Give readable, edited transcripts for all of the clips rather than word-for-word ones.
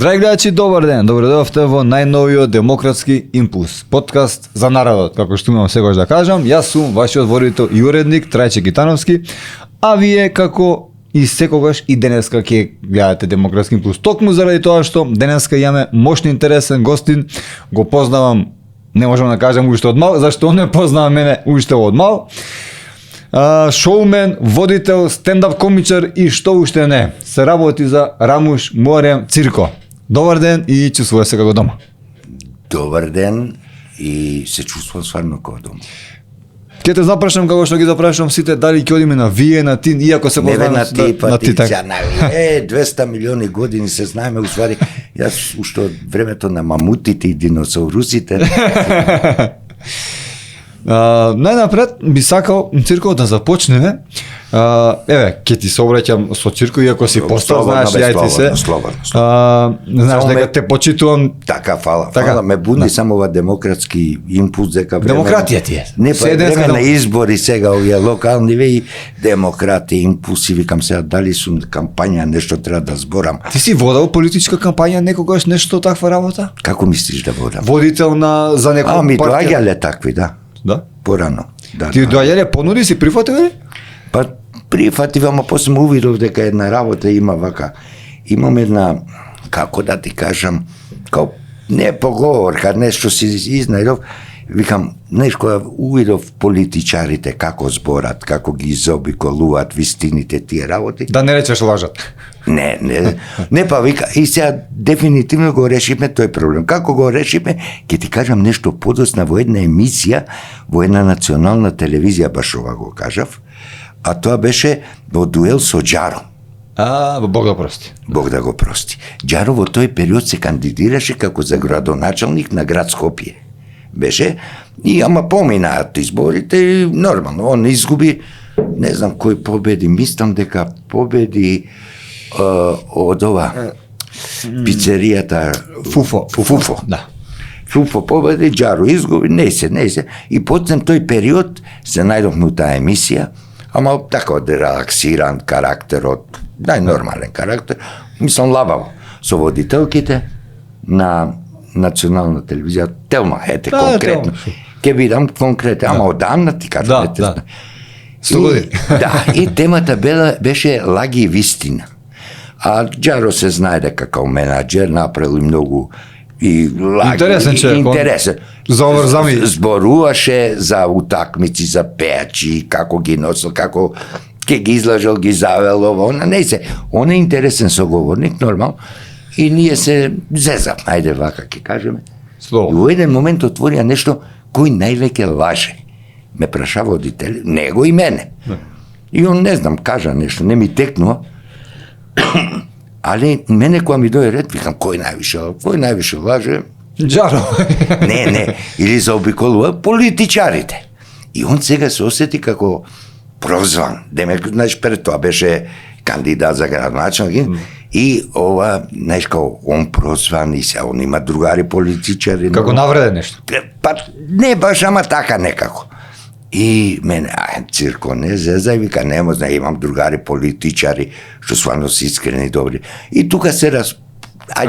Драги гледачи, добар ден. Добре дојавте во најновиот Демократски импулс, подкаст за народот, како што имам секогаш да кажам. Јас сум вашиот водител и уредник Трајче Гитановски, а вие како и секогаш и денеска ќе гледате Демократски импулс. Токму заради тоа што денеска имаме мощно интересен гостин, го познавам, не можам да кажам уште од мал, зашто он не познава мене уште од мал. Шоумен, водител, стендап комичар и што уште не. Се работи за Рамуш Муарем Цирко. Добар ден и чувствуваш се како дома. Добар ден и се чувствувам стварно како дома. Ке те запрашам како што ги запрашам сите, дали ќе одиме на вие, на ти, иако се познаваме на ти, па ти, така. на вие, 200 милиони години се знаеме, уствари, јас уште од времето на мамутите и диносаурусите. Најнапред би сакал Цирко да започнеме. Еве, ќе ти се обраќам со Цирко, иако си постар, знаеш, јајте се. Слободно. Знаеш дека те почитувам. Така, фала. Ме буди само ова демократски импулс дека време. Демократија ти е. Не, па време на избори сега овие локални и демократија, импулси, викам сега дали сум кампања, нешто треба да зборам. Ти си водел политичка кампања некогаш, нешто таква работа? Како мислиш да водам? Водител за некоја ми партија? доаѓале такви, да. Да? Порано. Да, Ти доаѓале понуди, си прифатил? Па прифатив, ама после му увидов дека една работа има вака. Имам една, како да ти кажам, као не поговор, кад нешто си изнајдов, викам, знаеш, која увидов политичарите како зборат, како ги изобиколуваат вистините тие работи. Да не речеш лажат. Не па вика, и сега дефинитивно го решиме тој проблем. Како го решиме, ќе ти кажам нешто подосна во една емисија, во една национална телевизија, баш ова го кажав, а тоа беше во дуел со Џаро. Бог да прости. Бог да го прости. Џаро во тој период се кандидираше како за градоначалник на град Скопје. Беше, и ама поминаат изборите и нормално, он изгуби, не знам кој победи, мислам дека победи од ова пицеријата Фуфо. Да. Фуфо победи, Џаро изгуби, не се. И потем тој период се најдовме у таа емисија, ама така од релаксиран карактер, од најнормален карактер, мислам лабаво, со водителките на национална телевизија, Телма, конкретно. Ке бидам конкретно, ама одамна ти кажам. Да. 100 години. Да, и темата беше лаги и вистина. А Џаро се знае дека као менаџер направил многу и лаги. Интересен човек. Интересен. Зборуваше за утакмици, за пејачи, како ги носил, како ке ги излажал, ги завел, она не се. Он е интересен соговорник, нормално. И ние се зезав, ајде вака ќе кажеме. Слово. И во еден момент отворија нешто кој највеќе лаже. Ме прашава водители, него и мене. И он не знам, кажа нешто, не ми текнува. Али мене кога ми дојде ред, викам кој највише лаже? Џаро. Не, или заобиколува политичарите. И он сега се осети како прозван. Демек, знаеш, пред тоа беше кандидат за градоначалник и ова, знаеш, као он прозван и се, он има другари политичари. Како навреде нешто? Па не баш, ама така некако. И мене, Цирко, не зезај, вика, не можна, имам другари политичари, што стварно се искрени добри. И тука се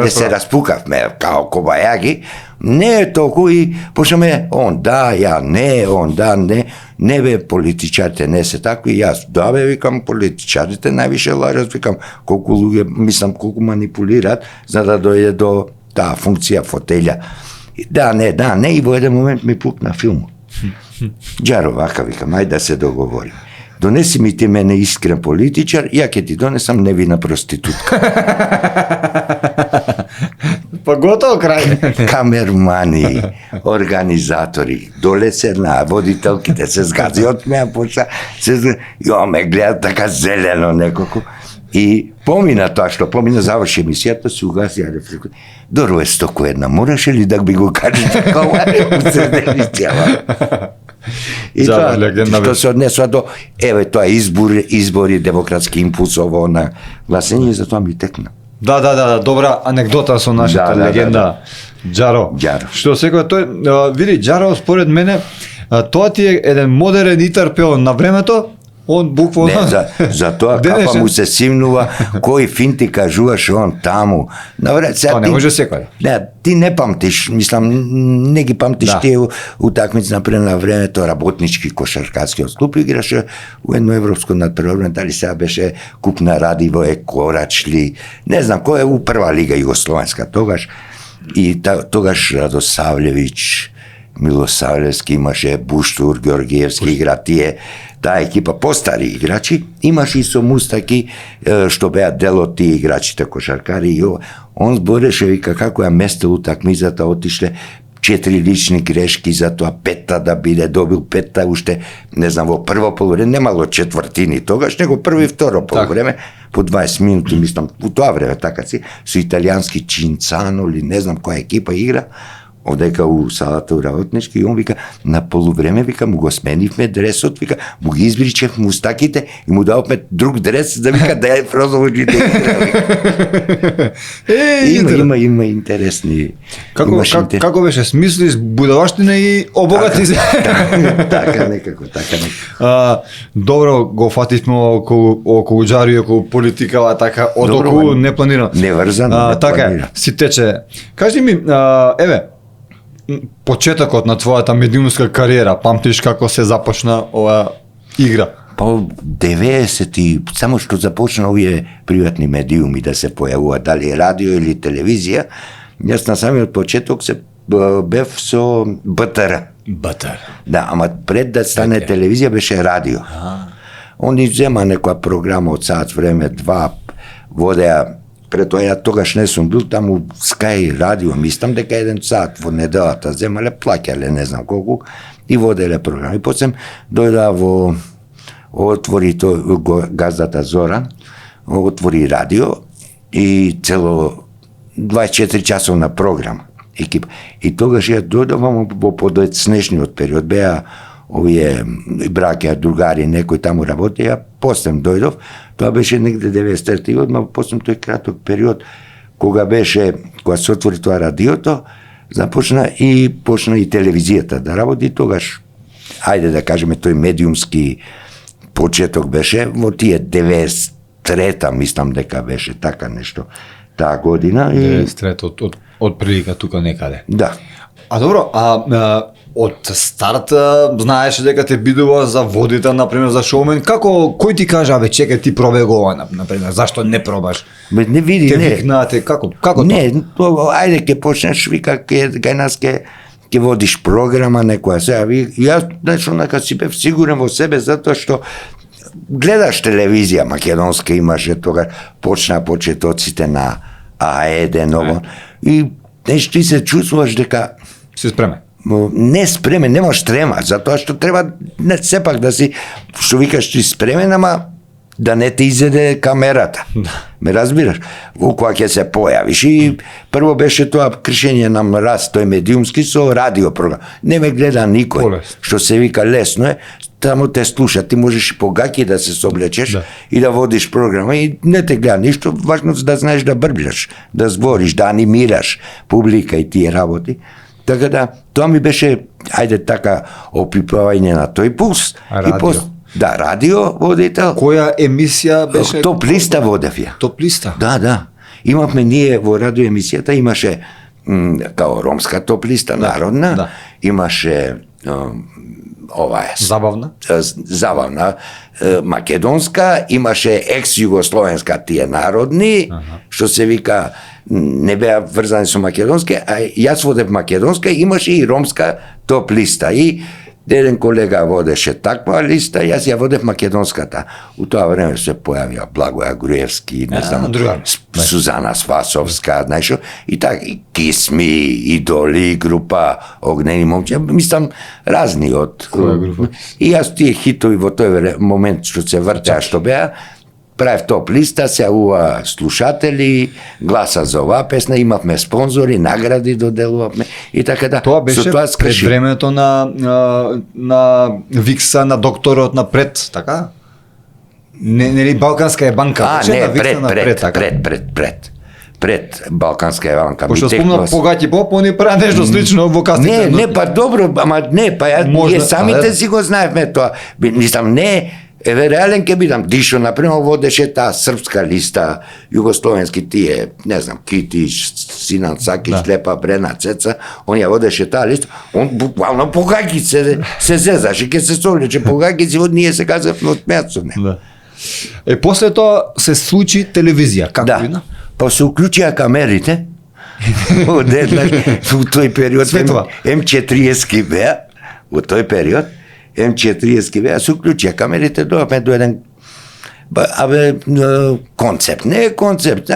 се распукавме, као кобајаги, не е толку и почнеме, он да, ја не, он да, не бе, политичарите не се такви, јас да бе, викам, политичарите највише лажат, викам, колку луѓе, мислам, колку манипулираат, за да дојде до таа функција, фотелја. Да, не, и во еден момент ми пукна филмот. Џаро, вака, викам, ајде да се договорим. Донеси ми ти мене искрен политичар, ја ќе ти донесам невина проститутка. Па готово крај. Камермани, организатори, доле седна, водителките се згази од мене, почна се згази, ме гледат така зелено некако. И помина тоа што помина, заврши емисијата, се угаси, ја рефлеку. Добро е стоко една, мораше ли да би го кажеш такова у среденицјава? И тоа, што се однесува до, тоа избори, демократски импулс, ово на гласење, и затоа ми текна. Да, добра анекдота со нашата легенда Џаро. Што секој тој, види, Џаро според мене, тоа ти е еден модерен итерпел на времето. Он буквално... Не, за тоа капа му се симнува, кој финти кажуваше он таму. Тоа не може секој. Не, ти не памтиш, мислам, не ги памтиш тие утакмици, например, на времето работнички кошаркарски клуб играше у едно европско надпреварување, дали сега беше Купна Радиво, Корачли, не знам, кој е у прва лига југословенска тогаш. И тогаш Радосавлевич, Милосавлевски имаше, Буштур, Георгиевски игра, тие, таа екипа постари играчи, имаше и со Мустаки, што беа дел од тие играчите кошаркари, и он збореше, вика, како ја место утакмицата, отишле 4 лични грешки, затоа петта да биде, добил петта, уште, не знам, во прво полувреме, немало четвртини тогаш, него прво и второ полувреме, по 20 минути, мислам, у тоа време, така си, со италијански Чинцано, или не знам која екипа игра, одека у салата у работнички, и он вика, на полувреме, вика, му го сменивме дресот, вика, му ги избричев мустаките и му давме друг дрес, да вика, да е прозовоđите. Има интересни... Како беше, смислиш будалаштина и обогати се? Така некако. Добро, го фативме околу Џаро и околу политикава, така, од околу непланирано. Неврзано, така, си тече. Кажи ми, почетокот на твојата медиумска кариера, памтиш како се започна оваа игра? Па 90-ти, само што започна овие приватни медиуми да се појавуваат, дали радио или телевизија, јас на самиот почеток се бев со БТР. Да, ама пред да стане телевизија беше радио. Они взема некоја програма од саат време, 2, водеа. Пред тоа ја тогаш не сум бил таму Sky радио, мислам дека 1 сат во неделата земале, плаќале не знам колку и воделе програми. После дојда во отвори газдата Зора, отвори радио и цело 24 часовна програма екипа. И тогаш ја дојдовам во подоцнешниот период, беа овие браќа, другари, некои таму работеја, после дојдов, тоа беше негде 90-ти, одма после тој краток период, кога се отвори тоа радиото, почна и телевизијата да работи, тогаш, ајде да кажеме, тој медиумски почеток беше, во тие 93-та, мислам дека беше така нешто, таа година. 93-та, од прилика тука некаде. Да. А добро, од старт знаеше дека те бидува за водител, например, за шоумен. Кој ти кажа, чекај, ти пробај го ова, например, зашто не пробаш? Не види, те викнаате, како не, ајде ке почнеш, вика, кај нас ке водиш програма некоја. Сега, јас нека си бев сигурен во себе, затоа што гледаш телевизија македонска, имаше тога, почна почетоците на А1, и ти се чувствуваш дека си спремен. Не спремен, немаш трема, затоа што треба сепак да си, што викаш, ти спремен, ама да не те изеде камерата. Ме разбираш? Кога ќе се појавиш. И прво беше тоа кршење на мраз, тој медиумски со радио програм. Не ме гледа никој. Што се вика лесно е, таму те слуша, ти можеш и погаки да се соблечеш и да водиш програма и не те гледа ништо, важно да знаеш да брбljаш, да збориш, да анимираш публика и тие работи. Така да, тоа ми беше, ајде така, опипавање на тој пулс. Радио. Да, радио водител. Која емисија беше? Топ листа водев ја. Топ листа? Да. Имавме ние во радио емисијата, имаше као ромска топ листа, народна, имаше забавна македонска, имаше екс-југословенска, тие народни, што се вика, не беа врзани со македонска, а јас водев македонска, имаше и ромска топ листа. И Еден колега водеше таква листа, јас ја водев македонската. У тоа време се појавија Благоја Груевски, не знам, Сузана Спасовска, знаеш, и така, и Кисми, Идоли, група Огнени момче, мислам, разни од... И јас тие хитови во тој момент што се вртеа, што беа, правев топ листа, се јавува слушатели, гласа за оваа песна, имавме спонзори, награди доделувавме и така да. Тоа беше пред времето на Викса, на докторот на пред, така? Нели Балканска е банка? Пред Балканска е банка. Пошто спомнав Погати Поп, они прават нешто слично во касните. Не, па добро, ама не, па ние самите си го знаевме тоа. Мислам, не, еве реален ке бидам, Дишо, например, водеше таа српска листа, југословенски тие, не знам, Китиш, Синан Сакиш, Лепа Брена, Цеца, он ја водеше таа листа, он буквално Погаки се зезаше, ке се совлече Погаки, си ние се казавме од мејацо, не. После тоа се случи телевизија, како видно? Па се уклучија камерите, одеднаш, во тој период, М40 беа, во тој период, М40 беа, се уклучија камерите, дојавме до еден, концепт, не е концепт,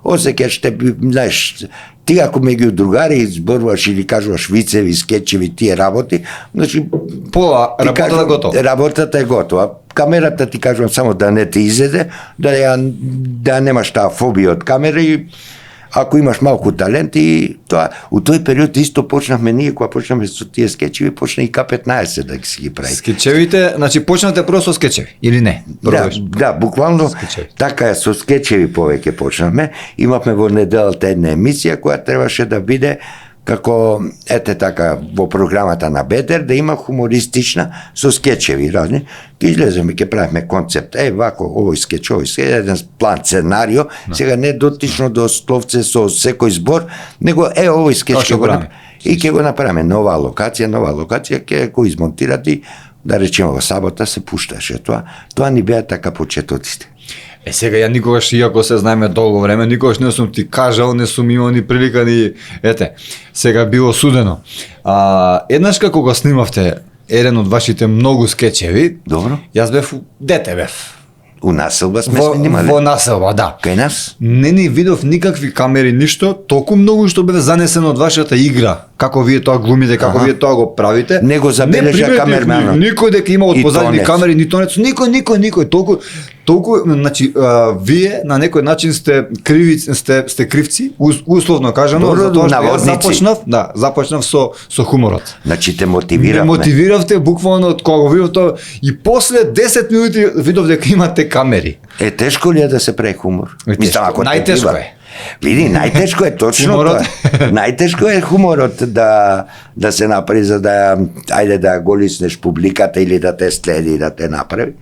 осеќаш те, знаеш, ти ако меѓу другари зборуваш или кажуваш вицеви, скечеви, тие работи, значи, работата е готова. Работата е готова. Камерата ти кажувам само да не те изеде, да немаш таа фобија од камера и ако имаш малку талент и тоа. У тој период исто почнавме ние, кога почнавме со тие скечеви, почна и К15 да си ги прави. Скечевите, значи почнате прво со скечеви, или не? Да, буквално скечеви. Така со скечеви повеќе почнавме. Имавме во неделата една емисија која требаше да биде како, ете така, во програмата на Бедер, да има хумористична со скечеви разни. Ке излеземе, ке правиме концепт, вако, овој скеч, еден план, сценарио, сега не дотично до словце со секој збор, него овој скеч ке го направиме. И ке го направиме нова локација, ке го измонтират и, да речеме, во сабота се пушташе тоа. Тоа ни беа така почетоците. Сега ја никогаш, иако се знаеме долго време, никогаш не сум ти кажал, не сум имал ни прилика ни, сега било судено. Еднаш како го снимавте еден од вашите многу скечеви, добро, јас бев дете бев. У населба сме снимале? Во населба, да. Кај нас? Не ни видов никакви камери, ништо, толку многу што бе занесено од вашата игра, како вие тоа глумите, како вие тоа го правите. Не го забележа камерманот. Никој дека има од позадини камери, ни тонец, никој, толку, значи, вие на некој начин сте кривци, условно кажано, за тоа што започнав со хуморот. Значи те мотивиравме. Мотивиравте буквално од кога го видов тоа и после 10 минути видов дека имате камери. Тешко ли е да се прави хумор? Најтешко е. Види, најтешко е точно тоа. Најтешко е хуморот да се направи за да го лиснеш публиката или да те следи, да те направи.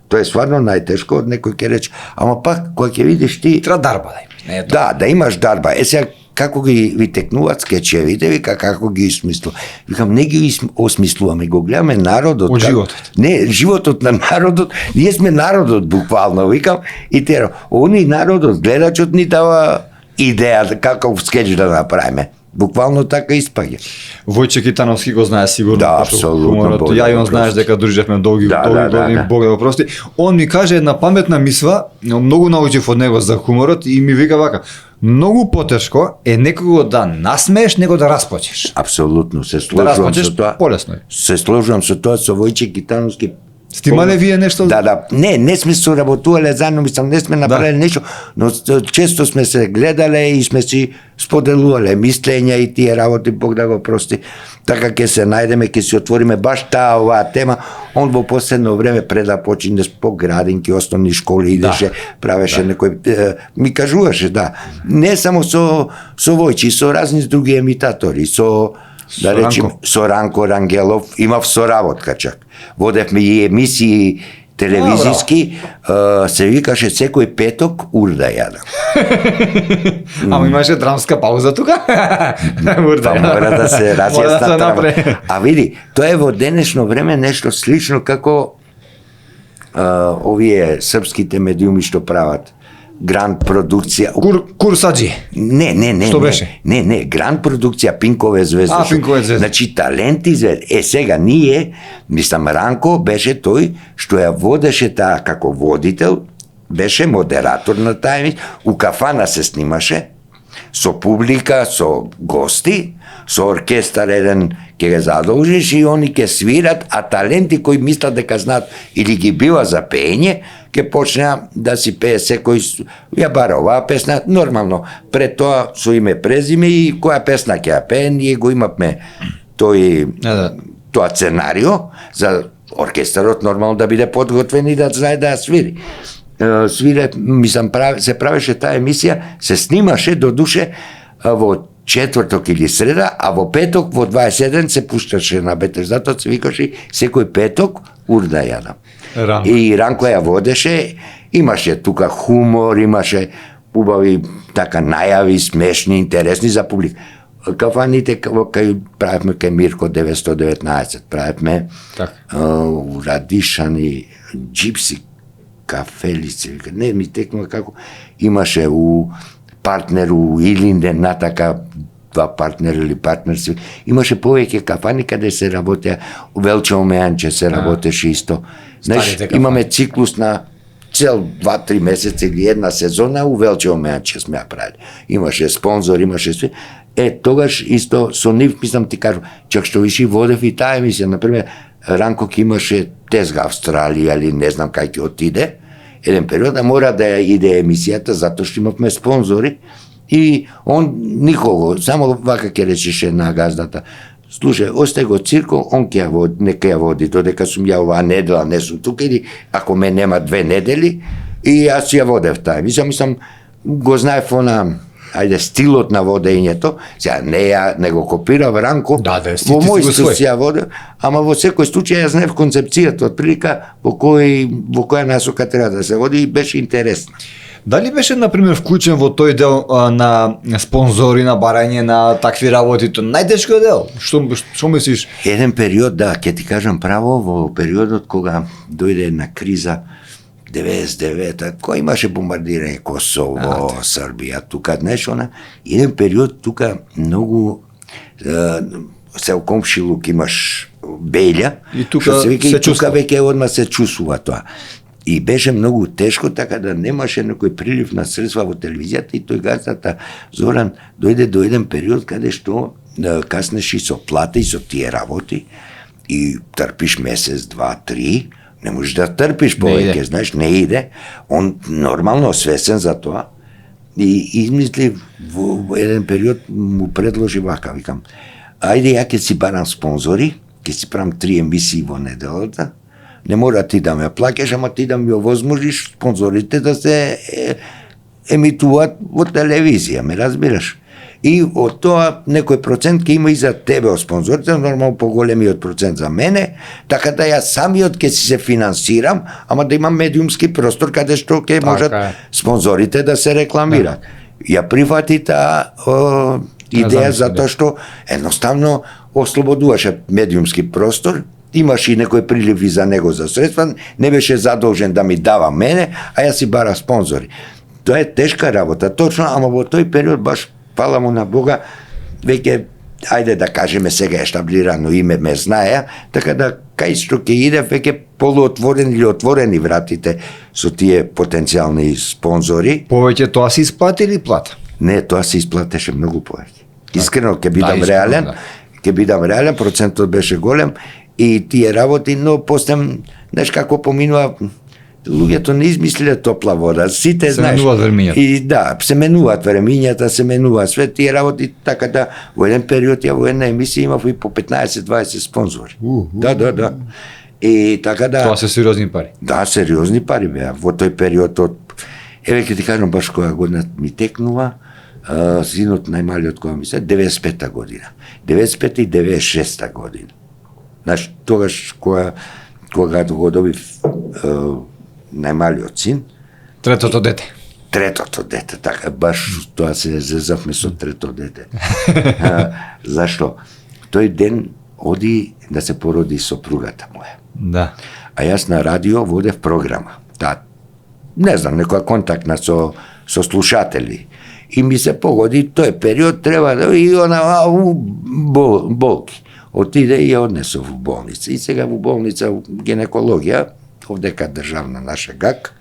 Тоа е стварно најтешко, од некој ќе рече, ама пак кога ќе видиш ти треба дарба да имаш. Да имаш дарба. Сега како ги текнуваат скечевите, вика како ги осмислува. Викам, не ги осмислуваме, го гледаме народот. Од животот. Не, животот на народот, ние сме народот буквално, викам, и тера. Они народот, гледачот ни дава идеја каков скеч да направиме. Буквално така испаѓа. Војче Китановски го знае сигурно. Да, апсолутно. Ја и он знаеш дека дружевме долги години, Бог да го прости. Он ми каже една паметна мисла, многу научив од него за хуморот и ми вика вака: многу потешко е некого да насмееш, него да расплачеш. Апсолутно, се сложувам со тоа. Полесно е. Се сложувам со тоа, со Војче Китановски. Стимале вие нешто? Да. Не сме соработувале заедно, мислам, не сме направиле нешто, но често сме се гледале и сме си споделувале мислења и тие работи, Бог да го прости. Така ќе се најдеме, ќе си отвориме баш оваа тема. Он во последно време пред да почине по градинки, основни школи идеше, правеше некој, ми кажуваше, не само со Војчи, со разни други емитатори, да речем, со Ранко Рангелов, имав соработка чак. Водевме и емисии телевизиски, се викаше секој петок урда јадам. Ама имаше драмска пауза тука? Па мора да се разјасна трама. А види, тоа е во денешно време нешто слично како овие српските медиуми што прават Гранд продукција. Курсаджи. Не. Што беше? Не, гранд продукција Пинкове звезди. Пинкове звезди. Значи таленти звезди. Сега ние, мислам Ранко беше тој што ја водеше таа како водител, беше модератор на таа емисија, у кафана се снимаше, со публика, со гости, со оркестар еден ќе го задолжиш и они ќе свират, а таленти кои мислат дека знаат или ги бива за пеење, ќе почнеа да си пее секој, ја бара оваа песна, нормално, пред тоа со име презиме и која песна ќе ја пее, ние го имавме тоа сценарио за оркестарот нормално да биде подготвен и да знае да ја свири. Мислам, се правеше таа емисија, се снимаше до душе во четврток или среда, а во петок во 21 се пушташе на БТ, затоа се викаше секој петок урда јадам. И Ранко ја водеше, имаше тука хумор, имаше убави така најави, смешни, интересни за публика. Кафаните кај правевме кај Мирко 919, правевме у Радишани, Джипси кафелице, не ми текнува како имаше у партнер у Илинден, натака два партнер или партнерси, имаше повеќе кафани каде се работеа, у Велче Омеанче се работеше исто. Знаеш, имаме циклус на цел 2-3 месеца или една сезона у Велче Омеанче сме ја правили. Имаше спонзор, имаше све. Тогаш исто со нив, мислам ти кажу, чак што виши водев и таа емисија, например, Ранко ки имаше тезга Австралија или не знам кај ќе отиде, еден период, а мора да ја иде емисијата, затоа што имавме спонзори и он никого, само вака ќе речеше на газдата, слушај, остај го цирко, он ќе ја води, нека ја води, додека сум ја оваа недела, не сум тука, или ако ме нема 2 недели, и јас ја водев таа. Мислам, го знаев она, стилот на водењето, сега не го копирав Ранко, во мој стил си ја водев, ама во секој случај ја знаев концепцијата, од прилика во која насока треба да се води и беше интересно. Дали беше, например, вклучен во тој дел на спонзори, на барање на такви работи, тој најтешкиот дел? Што мислиш? Еден период, да, ќе ти кажам право, во периодот кога дојде една криза 99-та, кој имаше бомбардирање Косово, Србија, тука, знаеш, еден период тука многу се у комшилук имаш Белја, и тука веќе одма се чувствува тоа. И беше многу тешко, така да немаше некој прилив на средства во телевизијата и тој газдата Зоран дојде до еден период каде што каснеш и со плата и со тие работи и трпиш месец, 2, 3, не можеш да трпиш повеќе, знаеш, не иде. Он нормално свесен за тоа и измисли во еден период му предложи вака, викам, ајде ја ќе си барам спонзори, ќе си правам 3 емисии во неделата, не мора ти да ме плаќаш, ама ти да ми овозможиш спонзорите да се емитуваат во телевизија, ме разбираш? И од тоа некој процент ќе има и за тебе од спонзорите, нормално поголемиот процент за мене, така да јас самиот ќе си се финансирам, ама да имам медиумски простор каде што ќе можат спонзорите да се рекламираат. Ја прифати таа идеја затоа што едноставно ослободуваше медиумски простор, имаш и некој приливи за него за средства, не беше задолжен да ми дава мене, а јас си бара спонзори. Тоа е тешка работа, точно, ама во тој период баш фала му на Бога, веќе, ајде да кажеме сега ештаблирано име ме знаеа, така да кај што ќе иде веќе полуотворени или отворени вратите со тие потенцијални спонзори. Повеќе тоа се исплати или плата? Не, тоа се исплатеше многу повеќе. Искрено ќе бидам реален, ќе бидам реален, процентот беше голем и тие работи, но после, знаеш како поминува, луѓето не измислиле топла вода, сите знаеш. Се менуваат времињата. И да, се менуваат времињата, се менуваат све тие работи, така да во еден период ја во една емисија имав и по 15-20 спонзори. Да. И така да. Тоа се сериозни пари. Да, сериозни пари беа. Во тој период еве ќе ти кажам баш која година ми текнува, синот најмалиот која ми се 95-та година. 95-та и 96-та година. Знаеш, тогаш кога го добив најмалиот син. Третото дете. Третото дете, така, баш тоа се зезавме со трето дете. Зашто? Тој ден оди да се породи сопругата моја. Да. А јас на радио водев програма. Таа не знам, некоја контактна со слушатели. И ми се погоди, тој период треба да и она болки. Отиде и ја однесо во болница. И сега во болница гинекологија, овдека државна наша ГАК,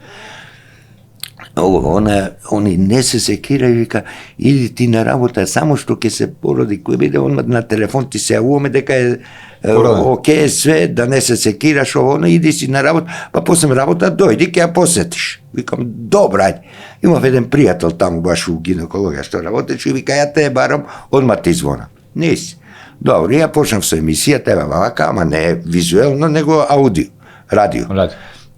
они не се секирају, вика, иди ти на работа, само што ќе се породи, кој биде он на телефон ти се јавуваме дека е окей све, да не се секираш оно, иди си на работа, па после работа дојди ќе ја посетиш. Викам, добра, ајде. Имав еден пријател таму баш у гинекологија што работеше и вика, ја те барам, одма ти звонам. Неси. Добро, ја почнав со емисијата, ева вака, ама не визуелно, него аудио, радио.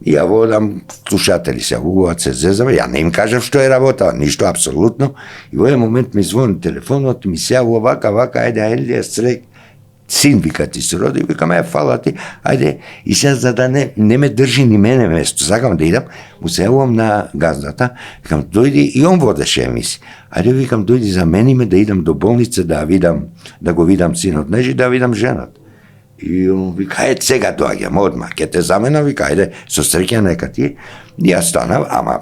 И ја водам, слушатели се јавуваат, се зезава, ја не им кажав што е работа, ништо апсолутно. И во еден момент ми звони телефонот, ми се јавува вака, ајде, Елија, среќ, син вика ти се роди, викам, фала ти, ајде, и сега за да не ме држи ни мене место, сакам да идам, му се јавувам на газдата, викам, дојди, и он водеше емисија. Ајде, викам, дојди за мене да идам до болница, да го видам синот нежи, да видам женот. И он вика, сега доаѓам одма, ке те заменам, вика, ајде, со среќа нека ти. И ја станав, ама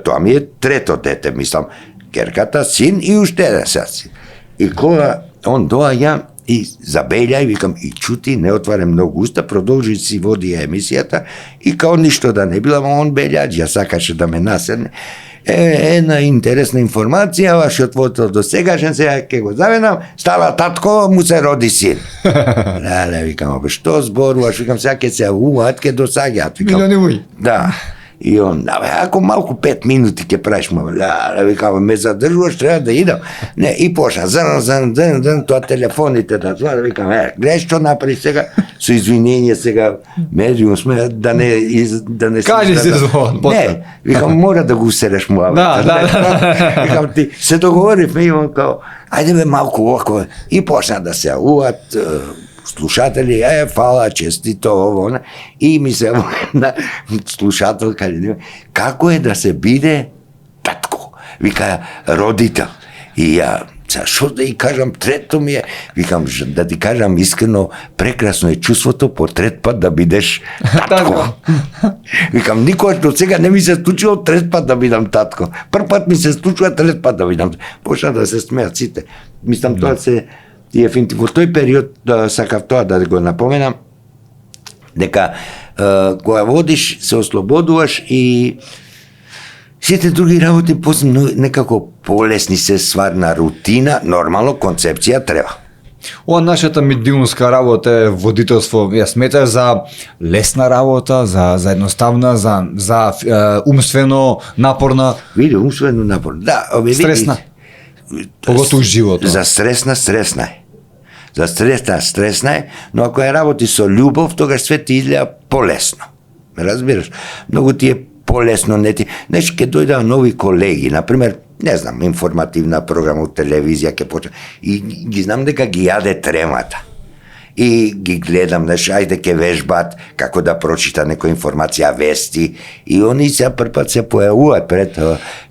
тоа ми е трето дете, мислам, керката, син и уште еден син. И кога он доаѓа и забелја, и викам, и чути, не отваря многу уста, продолжи си води емисијата и као ништо да не била, он белјаџа, сакаше да ме наседне. Една интересна информација, вашиот водител до сегашен, сега ќе го завенам, става татко, му се роди син. Да, викам, што зборуваш, викам, сега ќе се јавуваат, ќе досаѓаат, викам. Да. И он, ако малку 5 минути ќе правиш, викам, ме задржуваш, треба да идам. Не, и почна, зрн, тоа телефоните да звада, викам, гледај што направи сега, со извинение сега, медиум сме, да не кажи се звон, не, викам, мора да го усереш муавата. Да. Викам, ти, се договоривме, имам као, ајде бе малку око, и почна да се јавуваат, слушатели, фала, честито, ово, и ми се на слушател, како е да се биде татко, вика, родител. И ја, шо да и кажам, трето ми е, викам, да ти кажам искрено, прекрасно е чувството по трет пат да бидеш татко. Викам, никогаш до сега не ми се случило трет пат да бидам татко. Прв пат ми се случува трет пат да бидам. Почна да се смеат сите. Мислам, тоа се во тој период, сакав тоа да го напоменам, дека кога водиш, се ослободуваш и сите други работи после некако полесни се стварна рутина, нормално концепција треба. Ова нашата медиумска работа е водителство, ја сметаш за лесна работа, за едноставна, за умствено напорна? Види, умствено напорна. Да, стресна. Поготово животот. За стресна е. За стресна е, но ако ја работи со љубов, тогаш све ти изгледа полесно. Ме разбираш? Многу ти е полесно, не ти... Знаеш, ке дојдаа нови колеги, например, не знам, информативна програма од телевизија ке почне, и ги знам дека ги јаде тремата. И ги гледам, знаеш, ајде ке вежбат како да прочита некоја информација, вести, и они се првпат се појавуваат пред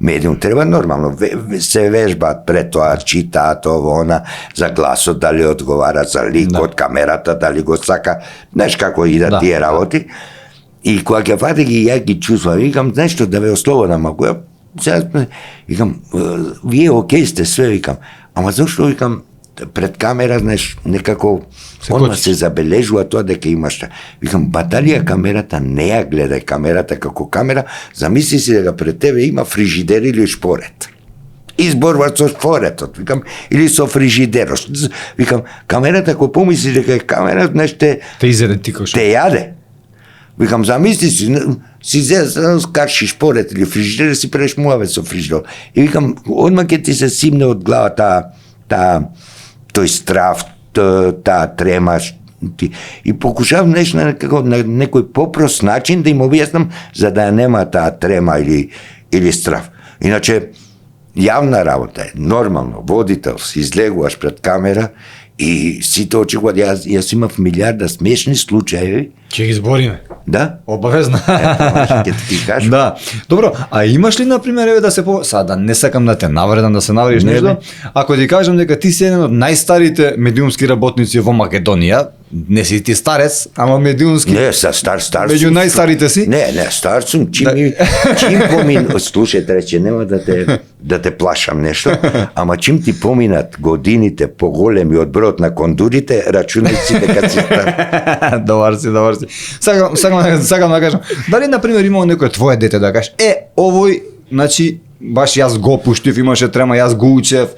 медиум. Треба нормално, се вежбат пред тоа, читаат ово, она, за гласот, дали одговара за ликот, камерата, дали го сака, знаеш како идат тие работи. И кога ќе фати ги, ја ги чувствувам, викам, знаеш што, да ве ослободам, ако ја, сега, викам, вие окей сте све, викам, ама зашто, викам, пред камера, знаеш, некако одма се забележува тоа дека имаш. Викам, баталија камерата, не ја гледај камерата како камера, замисли си дека пред тебе има фрижидер или шпорет. Изборваш со шпоретот, викам, или со фрижидерот. Викам, камерата, ако помисли дека е камера, знаеш, те јаде. Викам, замисли си скарши шпорет или фрижидер, си преш муаве со фрижидер. И викам, одма ќе ти се симне од глава тој страв, таа трема, и покушав нешто на некој попрост начин да им објаснам за да нема таа трема или страв. Иначе, јавна работа е, нормално, водител, си излегуваш пред камера и сите очекуваат, јас имав милиарда смешни случаи. Ќе ги збориме. Да? Обавезно. Ќе ти кажам. Да. Добро, а имаш ли, например, да се да не сакам да те навредам, да се навредиш нешто, ако ти кажам дека ти си еден од најстарите медиумски работници во Македонија, не си ти старец, ама медиумски. Не, стар Меѓу сум. најстарите си? Не, стар сум, чим помин, слушај, рече, нема да те плашам нешто, ама чим ти поминат годините поголеми од бројот на кондурите, рачунај си дека си стар. Добар си. Сакам да кажам, дали на пример имало некој твое дете да кажеш, овој, значи баш јас го пуштив, имаше трема, јас го учев,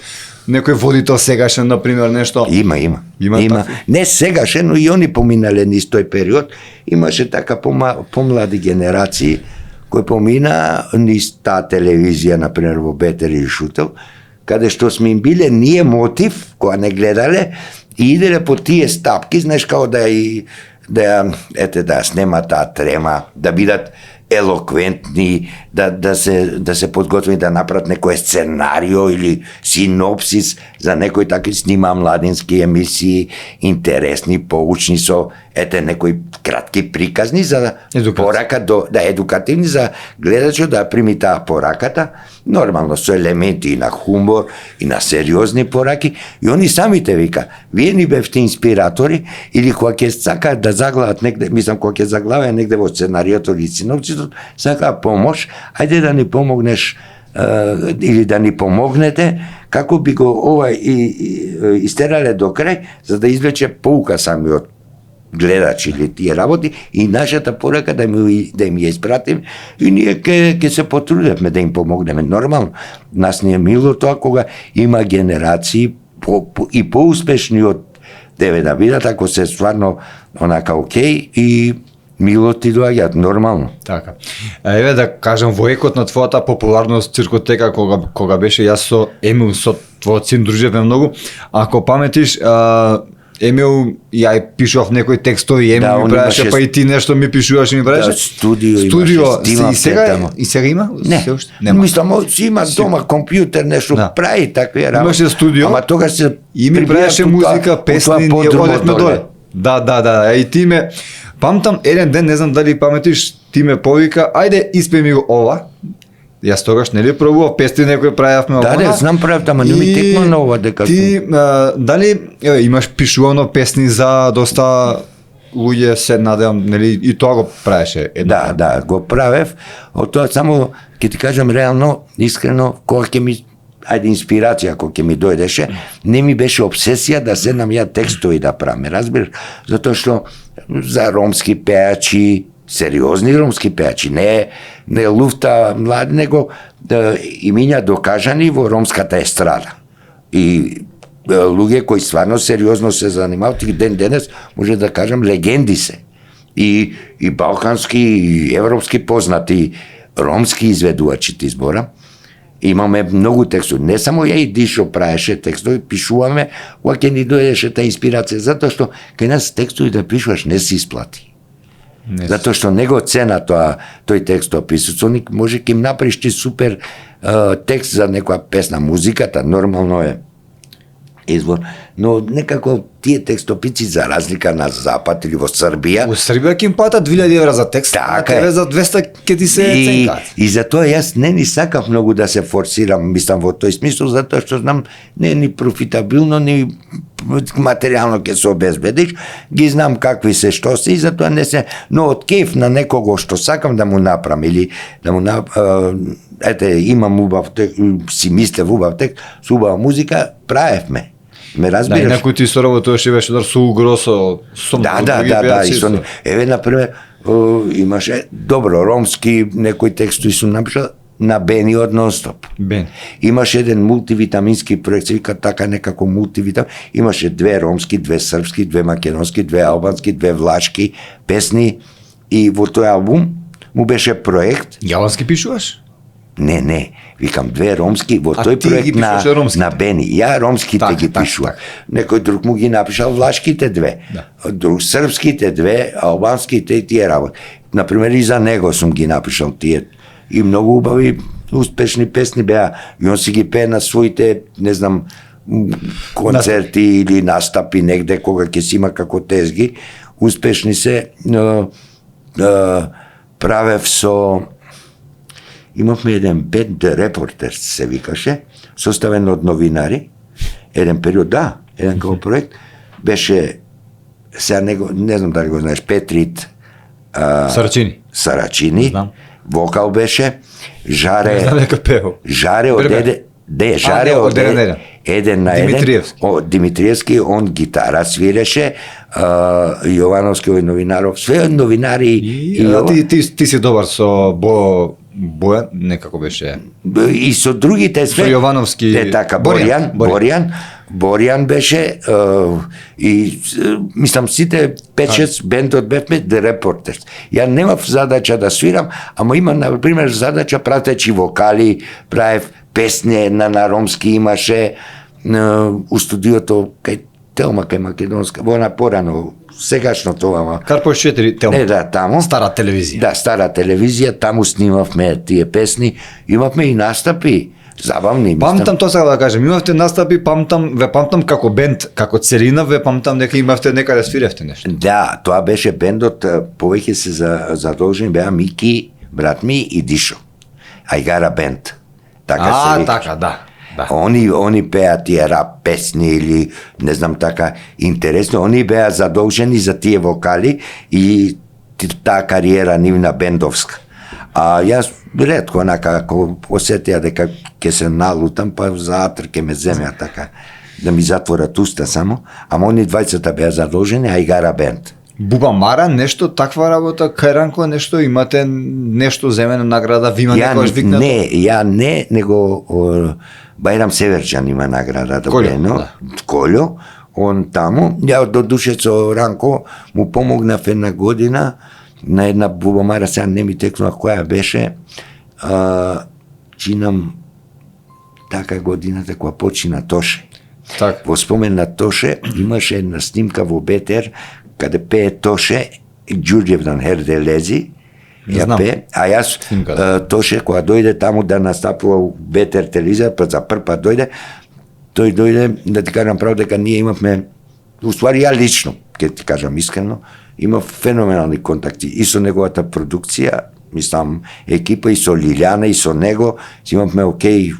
некој водител сегашен, на пример, нешто. Има. Има. Не сегашен, но и они поминале низ тој период. Имаше така помлади генерации кои помина низ таа телевизија, на пример во Бетер или Шутел, каде што сме им биле ние мотив, кога не гледале, и иделе по тие стапки, знаеш, као да снема таа трема, да бидат елоквентни, да се подготвени да направат некој сценарио или синопсис за некој таки снима младински емисии, интересни, поучни со некои кратки приказни за порака едукативни за гледачот да прими таа пораката, нормално со елементи и на хумор и на сериозни пораки, и они самите вика, вие ни бевте инспиратори или кога ќе сакаат да заглават негде, мислам кога ќе заглаваат негде во сценариото или синопсисот, сака помош, ајде да ни помогнеш или да ни помогнете како би го истерале до крај, за да извлече поука самиот гледач или тие работи, и нашата порака да им ја испратим, и ние ќе се потрудевме да им помогнеме. Нормално, нас не е мило тоа кога има генерации и поуспешни од тебе да бидат, ако се стварно онака окей, и мило ти доаѓаат, нормално. Така. Еве да кажам, во екот на твојата популарност циркотека, кога беше јас со Емил, со твојот син дружевме многу, ако паметиш, Емил ја пишував некои текстови, Емил ми правеше, па и ти нешто ми пишуваш и ми правеше. Студио и сега има? Не, мислам, има дома компјутер, нешто прави такви работи. Имаше студио, ама тогаш се и ми правеше музика, песни, ние одевме доле. Да, и ти ме памтам еден ден, не знам дали паметиш, ти ме повика, ајде испеј ми го ова. Јас тогаш нели пробував песни, некој правевме ова. Да, знам правев, ама не ми текна на ова дека. Ти дали имаш пишувано песни за доста луѓе се надевам, нели и тоа го правеше? Да, го правев. Од тоа само ќе ти кажам реално, искрено, кога ќе ми инспирација кога ќе ми дојдеше, не ми беше обсесија да седнам ја текстови да правам, разбираш? Затоа што за ромски пеачи, сериозни ромски пеачи, не луфта млади, него имиња докажани во ромската естрада. И луѓе кои стварно сериозно се занимаваат, и ден денес може да кажам легенди се. И балкански, и европски познати ромски изведувачи, ти зборам. Имаме многу текстови. Не само ја и Дишо праеше текстови, пишуваме, кога ќе ни дојдеше таа инспирација, затоа што кај нас текстови да пишуваш не се исплати. Затоа што него цена тој текстописоцник, може ќе им направиш ти супер текст за некоја песна, музиката нормално е извор, но некако тие текстопици за разлика на Запад или во Србија. Во Србија ќе им платат 2000 евра за текст, така а за 200 ќе ти се ценкат. И затоа јас не ни сакав многу да се форсирам, мислам во тој смисол, затоа што знам не е ни профитабилно, ни материјално ќе се обезбедиш, ги знам какви се што се и затоа не се, но од кеф на некого што сакам да му направам или да му имам убав текст, си мислев убав текст, со убава музика, правевме. Ме разбираш? Да, и некој ти соработуваше беше со Угросо, со да, и со еве например имаше добро ромски некои текстови сум напишал на Бени од Нонстоп. Имаше еден мултивитамински проект, се вика така некако мултивитамин, имаше 2 ромски, 2 српски, 2 македонски, 2 албански, 2 влашки песни, и во тој албум му беше проект. Јалански пишуваш? Не, викам 2 ромски, во тој проект на Бени. Ја ромските ги пишува. Некој друг му ги напишал влашките 2, друг српските 2, албанските и тие работи. Например, и за него сум ги напишал тие. И многу убави, успешни песни беа. И он си ги пее на своите, не знам, концерти или настапи негде, кога ќе си има како тезги. Успешни се. Правев со... Имавме еден бенд The Reporters, се викаше, составен од новинари, еден период, еден како проект, беше сега не знам дали го знаеш, Петрит Сарачини, вокал беше, Жаре од еден на еден, Димитриевски, он гитара свиреше, Јовановски, овој новинаров, све новинари. Ти си добар со Бојан, некако беше. И со другите све. Со Јовановски. Така, Боријан беше, и мислам сите 5-6 бендот бевме The Reporters. Ја немав задача да свирам, ама има, например, задача пратечи вокали, правев песне на ромски имаше, у студиото кај Телма, кај Македонска, вона порано, сегашното, ама... Карпош 4, Телма. Да, таму. Стара телевизија. Да, стара телевизија, таму снимавме тие песни, имавме и настапи, забавни. Памтам тоа сега да кажем, имавте настапи, памтам како бенд, како целина, памтам дека имавте некаде свиревте нешто. Да, тоа беше бендот, повеќе се задолжени беа Мики, брат ми и Дишо. Ајгара бенд. Така, да. Они беа тие рап песни или не знам така интересно, они беа задолжени за тие вокали и таа кариера нивна бендовска. А јас ретко онака ако осетија дека ќе се налутам, па заатр ќе ме земеа така да ми затворат уста само, ама они двајцата беа задолжени, а игара бенд. Буба Мара, нешто таква работа, кај Ранко нешто, имате нешто земена награда, ви има некојаш викнато? Не, него Бајрам Северџан има награда добрено, Колјо, он таму, ја до душе со Ранко му помогнав една година на една Буба Мара, сега не ми текнува која беше, чинам така годината која почина Тоше. Так. Во спомен на Тоше имаше една снимка во Бетер, каде пее Тоше, Ѓурѓевдан Херделези, ја пее, а јас Тоше кога дојде таму да настапува у Бетер телевизија, па за прв пат дојде, тој дојде, да ти кажам право дека ние имавме, уствари ја лично, ќе ти кажам искрено, имав феноменални контакти и со неговата продукција, мислам, екипа и со Лилјана и со него, имавме окей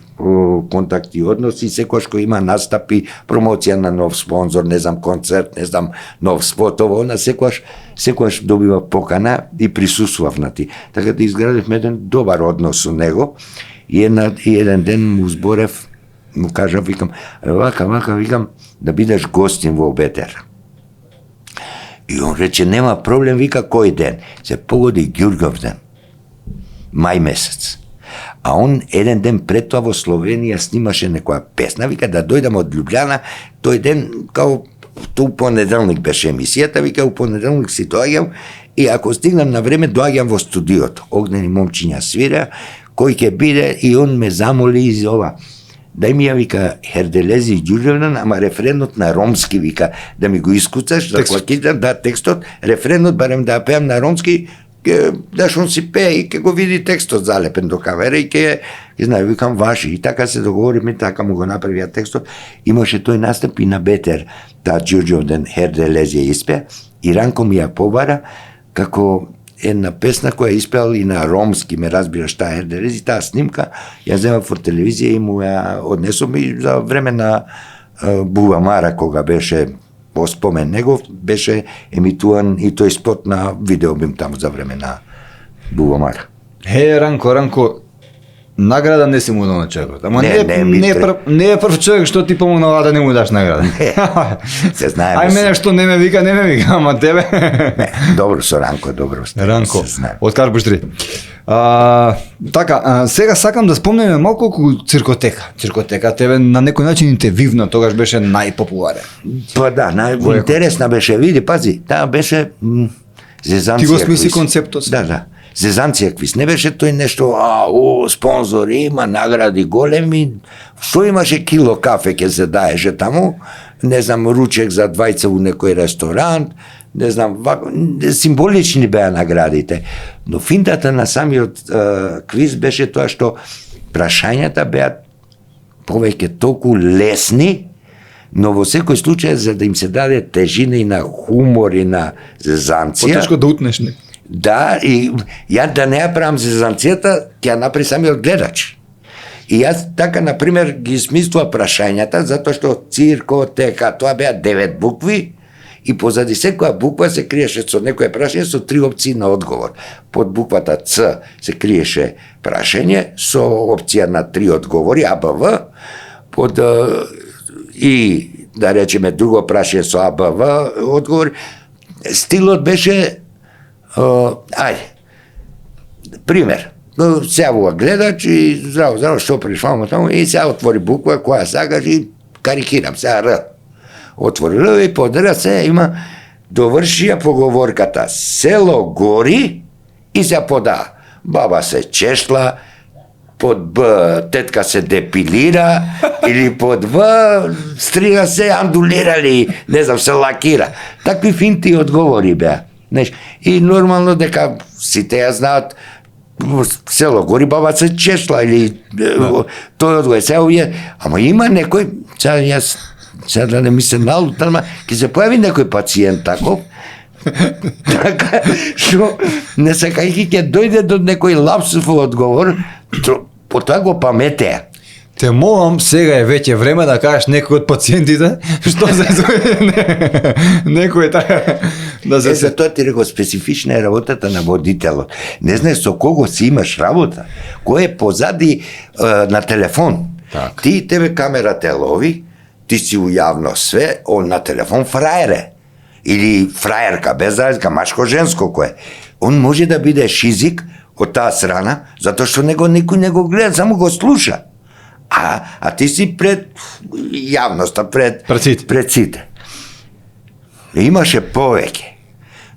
контакти и односи, секојаш кој има настапи, промоција на нов спонзор, не знам, концерт, не знам, нов спотово, она секојаш добива покана и присуствував на ти. Така да изградивме еден добар однос со него и еден ден му зборев, му кажав, викам, вака, викам, да бидеш гостин во Бетер. И он рече, нема проблем, вика, кој ден? Се погоди Ѓурѓовден, мај месец. А он еден ден пред тоа во Словенија снимаше некоја песна, вика да дојдам од Љубљана, тој ден, као у понеделник беше емисијата, вика, у понеделник си доаѓам и ако стигнам на време, доаѓам во студиото. Огнени момчиња свира, кој ќе биде, и он ме замоли из ова. Дај ми ја, вика, Херделези и Ѓурѓевдан, ама рефренот на ромски, вика, да ми го искуцаш, да китам, да, текстот, рефренот, барем да пеам на ромски, да шон си пее и ке го види текстот залепен до кавера и ке знае, викам, важи. И така се договориме, така му го направија текстот. Имаше тој настап и на Бетер, таа Ѓурѓевдан Херделези ја испеа и Ранко ми ја побара како една песна која испеал и на ромски, ме разбираш, таа Херделези, таа снимка, ја земав во телевизија и му ја однесов и за време на Буба Мара, кога беше по спомен негов, беше емитуван и тој спот на видеобим таму за време на Буба Мара. Ранко, награда не си му дал на човекот. Ама не е прв човек што ти помогнал да не му даш награда. Се знаеме. Ај мене што не ме вика, ама тебе. Добро со Ранко, добро. Ранко, од Карпош 3. Така, сега сакам да спомнеме малку околу Циркотека. Циркотека тебе на некој начин те вивна, тогаш беше најпопуларен. Па да, интересна беше, види, пази, таа беше зезанција. Ти го смисли концептот? Да. Зезанција квиз. Не беше тој нешто, спонзори, има награди големи, што имаше кило кафе ке се даеше таму, не знам, ручек за двајца у некој ресторант, не знам, символични беа наградите. Но финтата на самиот квиз беше тоа што прашањата беа повеќе толку лесни, но во секој случај за да им се даде тежина и на хумор и на зезанција. Потешко да утнеш не. Да, и ја да не ја правам зезанцијата, ќе ја направи самиот гледач. И јас така, например, ги смислува прашањата, затоа што Циркотека, тоа беа 9 букви, и позади секоја буква се криеше со некое прашање со 3 опции на одговор. Под буквата Ц се криеше прашање со опција на 3 одговори, АБВ, под и да речеме друго прашање со АБВ одговор. Стилот беше пример. Се јавува гледач и здраво, што пришвамо таму и се отвори буква која сакаш и карикирам, сега Р. Отвори Р и под Р се има довршија поговорката село гори и се пода. Баба се чешла, под Б тетка се депилира или под В стрига се андулирали, не знам, се лакира. Такви финти одговори беа. И нормално дека сите ја знаат село гори, баба се чешла или тој одговор. Сега овие, ама има некој, сега да не ми се налутам, ќе се појави некој пациент таков, така што не сакајќи ќе дојде до некој лапсов одговор, потоа го паметеа. Те молам, сега е веќе време да кажеш некој од пациентите, што се некој така да се Затоа ти рекол, специфична е работата на водителот. Не знаеш со кого си имаш работа, кој е позади на телефон. Так. Ти тебе камера те лови, ти си ујавно све, он на телефон фраере. Или фраерка, без разлика, машко-женско кој е. Он може да биде шизик од таа страна, затоа што некој не го гледа, само го слуша. А ти си пред јавноста, пред сите. Имаше повеќе.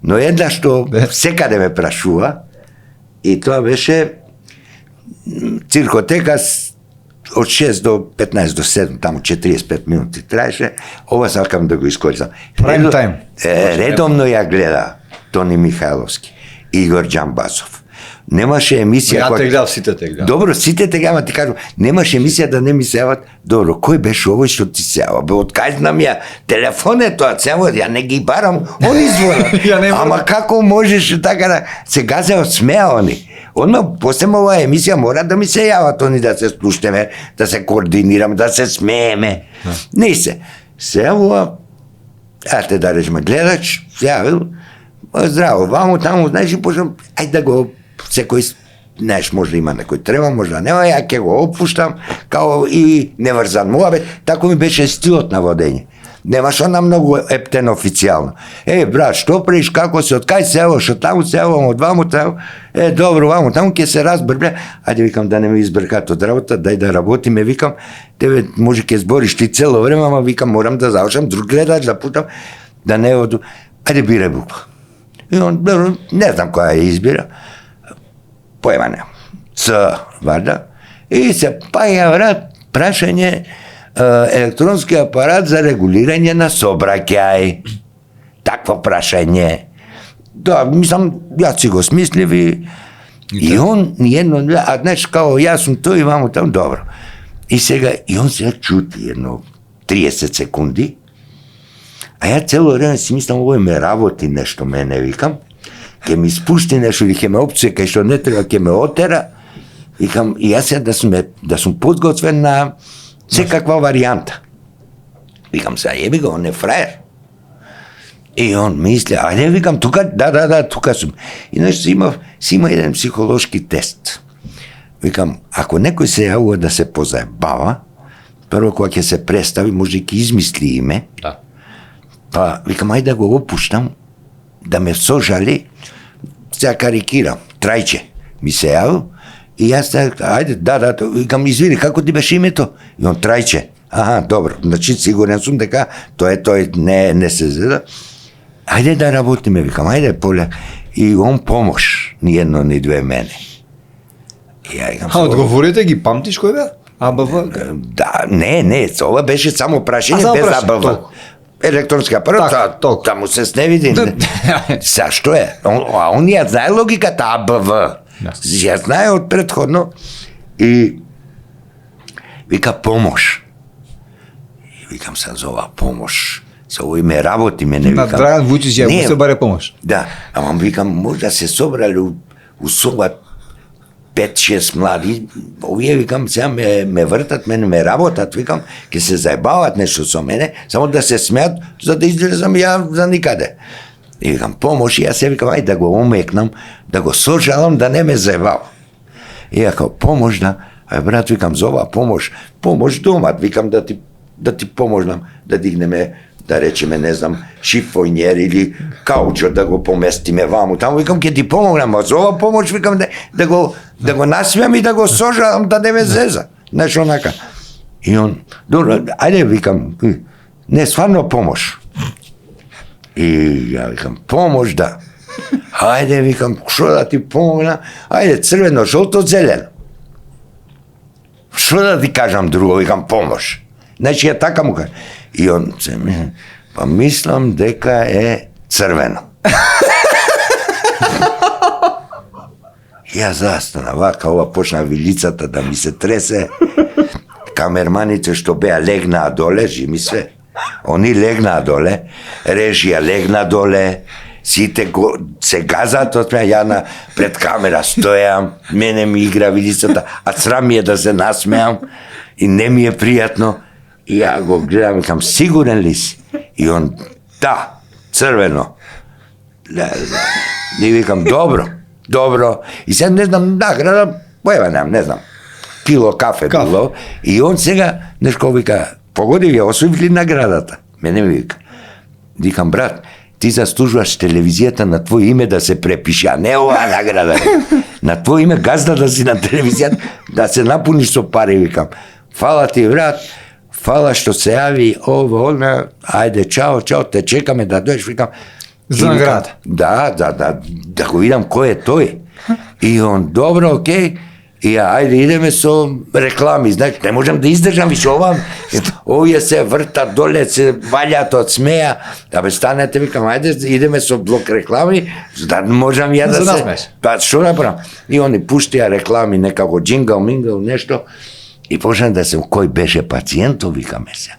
Но една што секаде ме прашува, и тоа беше циркотека од 6 до 15 до 7, таму 45 минути траеше, ова сакам да го искористам. Prime time. Редовно ја гледа Тони Михайловски, Игор Џамбасов. Немаше емисија Ја те гледав, сите те гледав. Добро, сите те гледам, ти кажам, немаше емисија да не ми се јават. Добро, кој беше овој што ти се јава? Бе, откај знам ја, телефон е тоа, цево, ја не ги барам, они звонат. Ама како можеш така да се газеа смеа они? Одма, после ова емисија мора да ми се јават они да се слушнеме, да се координираме, да се смееме. Не се. Се јавува, те да речеме, гледач, се јавил, здраво, ваму, таму, знаеш, и почнам, ајде да го секој, знаеш, може да има некој треба, може да нема, ја ќе го опуштам, као и неврзан муабет, тако ми беше стилот на водење. Немаш она многу ептен официјално. Брат, што приш, како се, од кај село, што таму село, од ваму таму, добро, ваму таму ќе се разбрбля. Ајде, викам, да не ми избркат од работа, дај да работиме, викам, тебе може ќе збориш ти цело време, ама викам, морам да завршам, друг гледач да путам, да не оду. Ајде, бирај буква. И он, не знам која ја избира, поема не. Ц, варда, и се паја врат прашање електронски апарат за регулирање на сообраќај. Такво прашање. Да, мислам, јас си го смислив и он едно, а знаеш, као јас сум тој и ваму таму, добро. И сега, и он сега чути едно 30 секунди, а ја цело време си мислам, овој ме работи нешто, мене викам, ќе ми спусти нешто или ќе ме опцуе кај што не треба, ќе ме отера, викам, и јас сега да сум подготвен на секаква варијанта. Викам, сега јеби го, он е фраер. И он мисли, ајде, викам, тука, да, тука сум. И нешто си има еден психолошки тест. Викам, ако некој се јавува да се позаебава, прво кога ќе се представи, може ќе измисли име, Да. па, викам, ајде да го опуштам, да ме сожали, сега карикирам, Трајче ми се јавил, и јас ајде, да, викам, извини, како ти беше името? И он, Трајче. Аха, добро, значи сигурен сум дека тој не се зеда. Ајде да работиме, викам, ајде поле. И он помош, ни едно, ни две мене. И ја викам, одговорите ги памтиш кој бе? АБВ? Да, не, ова беше само прашање без АБВ. Електронски апарат, таму се не види. Са што е? А он ја знае логиката АБВ. Ја знае од претходно и вика помош. И викам се за ова помош. Со овој ме работи, мене викам. На Драган Вујчич ја му се баре помош. Да, ама викам може да се собрали у соба 5-6 млади, овие викам сега ме вртат, мене ме работат, викам, ќе се заебават нешто со мене, само да се смеат за да излезам ја за никаде. И викам помош, и јас се викам ајде да го омекнам, да го сожалам да не ме заебава. И ја као помош да, ај брат викам за ова помош домат, викам да ти поможнам да дигнеме, да речеме, не знам, шифонјер или каучо да го поместиме ваму. Таму викам ќе ти помогнам, а за ова помош викам да го насмеам и да го сожалам да не ме зеза. Знаеш онака. И он, добро, ајде викам, не стварно помош. И ја викам помош да. Ајде викам што да ти помогна? Ајде црвено, жолто, зелено. Што да ти кажам друго, викам помош. Значи ја така му кажа. И он се па мислам дека е црвено. Ја застана, вака ова почна вилицата да ми се тресе. Камерманите што беа легнаа доле, жими се. Они легнаа доле, режија легна доле, сите се газат од мене, ја пред камера стојам, мене ми игра вилицата, а срам ми е да се насмеам и не ми е пријатно. И ја го гледам, викам, сигурен ли си? И он, да, црвено. И викам, добро. И сега не знам, награда, поева не знам, кило кафе било. И он сега, нешко вика, погоди ја освоили наградата. Мене ми вика. Викам, брат, ти заслужуваш телевизијата на твој име да се препише, а не оваа награда. На твој име газда да си на телевизијата, да се напуниш со пари, викам. Фала ти, брат. Фала што се јави, она, ајде, чао, те чекаме да дојдеш, викам. За награда. Да го видам кој е тој. И он, добро, окей, и ајде идеме со реклами, знаеш, не можам да издржам више ова, овие се вртат доле, се валјат од смеја, абе станете, викам, ајде идеме со блок реклами, да можам ја да се... Па што направам? И они пуштија реклами, некако джингал, мингал, нешто, и почна да се, кој беше пациентов, викаме се.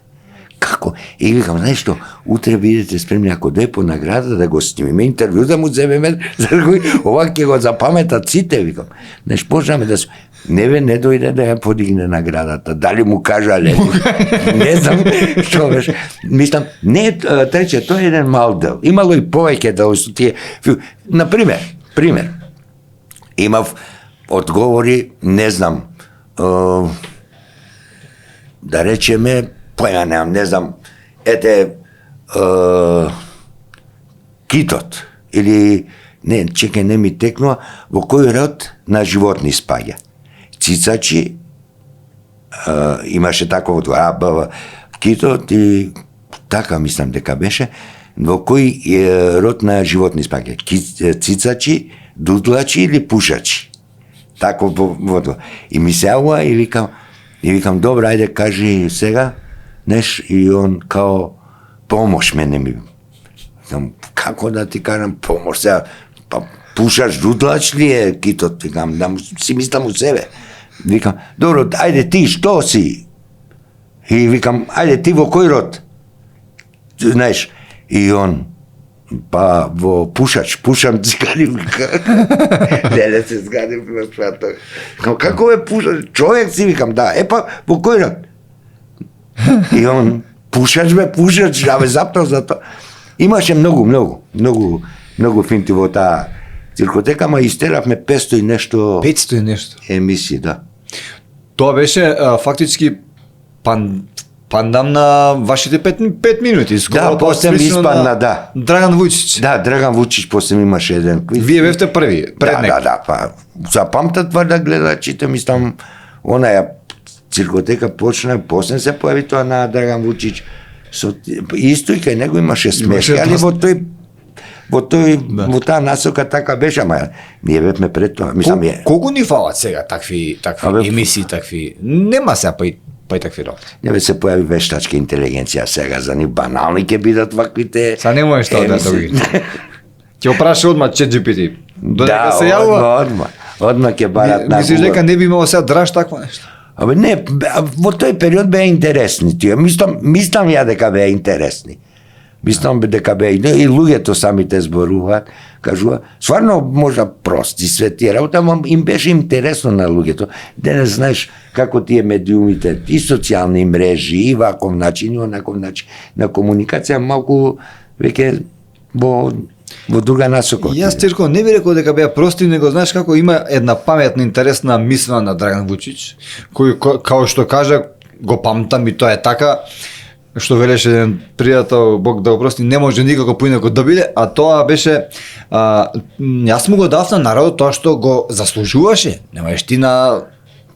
Како? И викам, знаеш што, утре бидете спремни, ако дое по награда, да го снимиме интервју, да му земеме, за кој ова ќе го запаметат сите, викам. Знаеш, почнаме да се... Не дојде да ја подигне наградата, дали му кажа ле, не знам што беше. Мислам, не трече, тој е еден мал дел. Имало и повеќе дел со тие... Например, имав одговори, не знам, да речеме, не знам, ете, китот, или, не, чекај, не ми текнува, во кој род на животни спаѓа? Цицачи, имаше таков одговор, китот и така мислам дека беше, во кој род на животни спаѓа? Цицачи, дудлачи или пушачи? Тако водо. И ми се јавува и викам, добро, ајде кажи сега, неш, и он као помош мене ми. Викам, како да ти кажам помош сега, па пушач, дудлач ли е китот, викам, да си мислам у себе. Викам, добро, ајде ти, што си? И викам, ајде ти во кој род? Знаеш, и он, па во пушам цигари, не се згадим на свето. Како е пушач? Човек си, викам, да, па во кој род? И он, пушач, абе заптал за тоа. Имаше многу финти во таа циркотека, ама истеравме 500 и нешто емисии, да. Тоа беше фактички пандам на вашите 5 минути. Да, после ми испадна, да. Драган Вујчич. Да, Драган Вујчич после ми имаше еден. Вие бевте први, пред него. Да, па запамтат тврда гледачите, мислам, онаја циркотека почна, после се појави тоа на Драган Вујчич. Исто и кај него имаше смешки, али во таа насока така беше, ама ние бевме пред тоа. Мислам, колку ни фалат сега такви емисии, такви? Нема сега па и такви работи. Не бе се појави вештачка интелигенција сега, за нив банални ќе бидат ваквите. Са не можеш тоа да ги. Ќе опраша одма ChatGPT. Да, се јавува. Одма ќе барат на. Мислиш дека не би имало сега драж такво нешто? Абе не, во тој период беа интересни тие. Мислам ја дека беа интересни. Мислам дека бе и луѓето самите зборуваат, кажува, стварно можда прости све тие работи, ама им беше интересно на луѓето. Денес знаеш како тие медиумите, и социјални мрежи, и ваков начин, и онаков начин на комуникација малку веќе во друга насока. Јас Цирко не би рекол дека беа прости, него знаеш како има една паметна, интересна мисла на Драган Вучич, кој као што кажа, го памтам и тоа е така, што велеше еден пријател, Бог да го прости, не може никако поинако да биде, а тоа беше јас му го дав на народот тоа што го заслужуваше. Немаеш ти на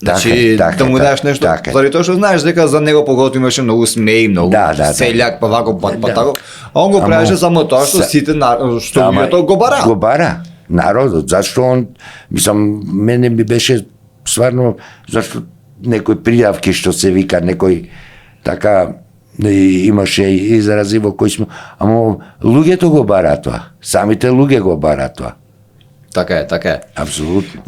значи да му дадеш нешто, заради тоа што знаеш дека за него поготово имаше многу смеи, многу селјак, па вако, па тако, а он го правеше само тоа што сите што луѓето го бара. Го бара народот, зашто он, мислам, мене ми беше стварно, зашто некои пријавки што се вика, некој така имаше изрази во кои сме, ама луѓето го бара тоа, самите луѓе го бара тоа. Така е, така е. Апсолутно.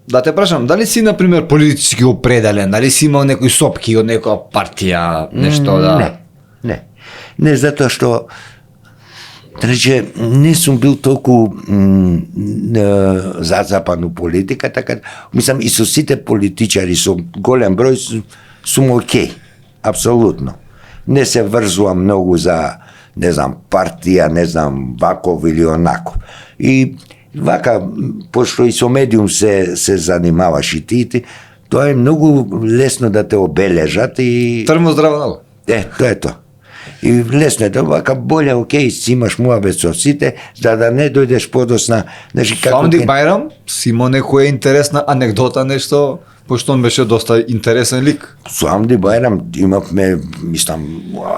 Да те прашам, дали си, например, политички определен, дали си имал некои сопки од некоја партија, нешто да... Не, затоа што рече, не сум бил толку зацапан у политика, така, мислам, и со сите политичари, со голем број, сум окей, апсолутно. Не се врзувам многу за, не знам, партија, не знам, ваков или онаков. И вака, пошто и со медиум се занимаваш и ти, тоа е многу лесно да те обележат и... Трмо здраво много. Тоа е тоа. И лесно е да вака боле, окей, си имаш муабет со сите, за да не дојдеш подосна. Со Амди Бајрам си имал некоја интересна анекдота, нешто, пошто он беше доста интересен лик. Со Амди Бајрам имавме, мислам,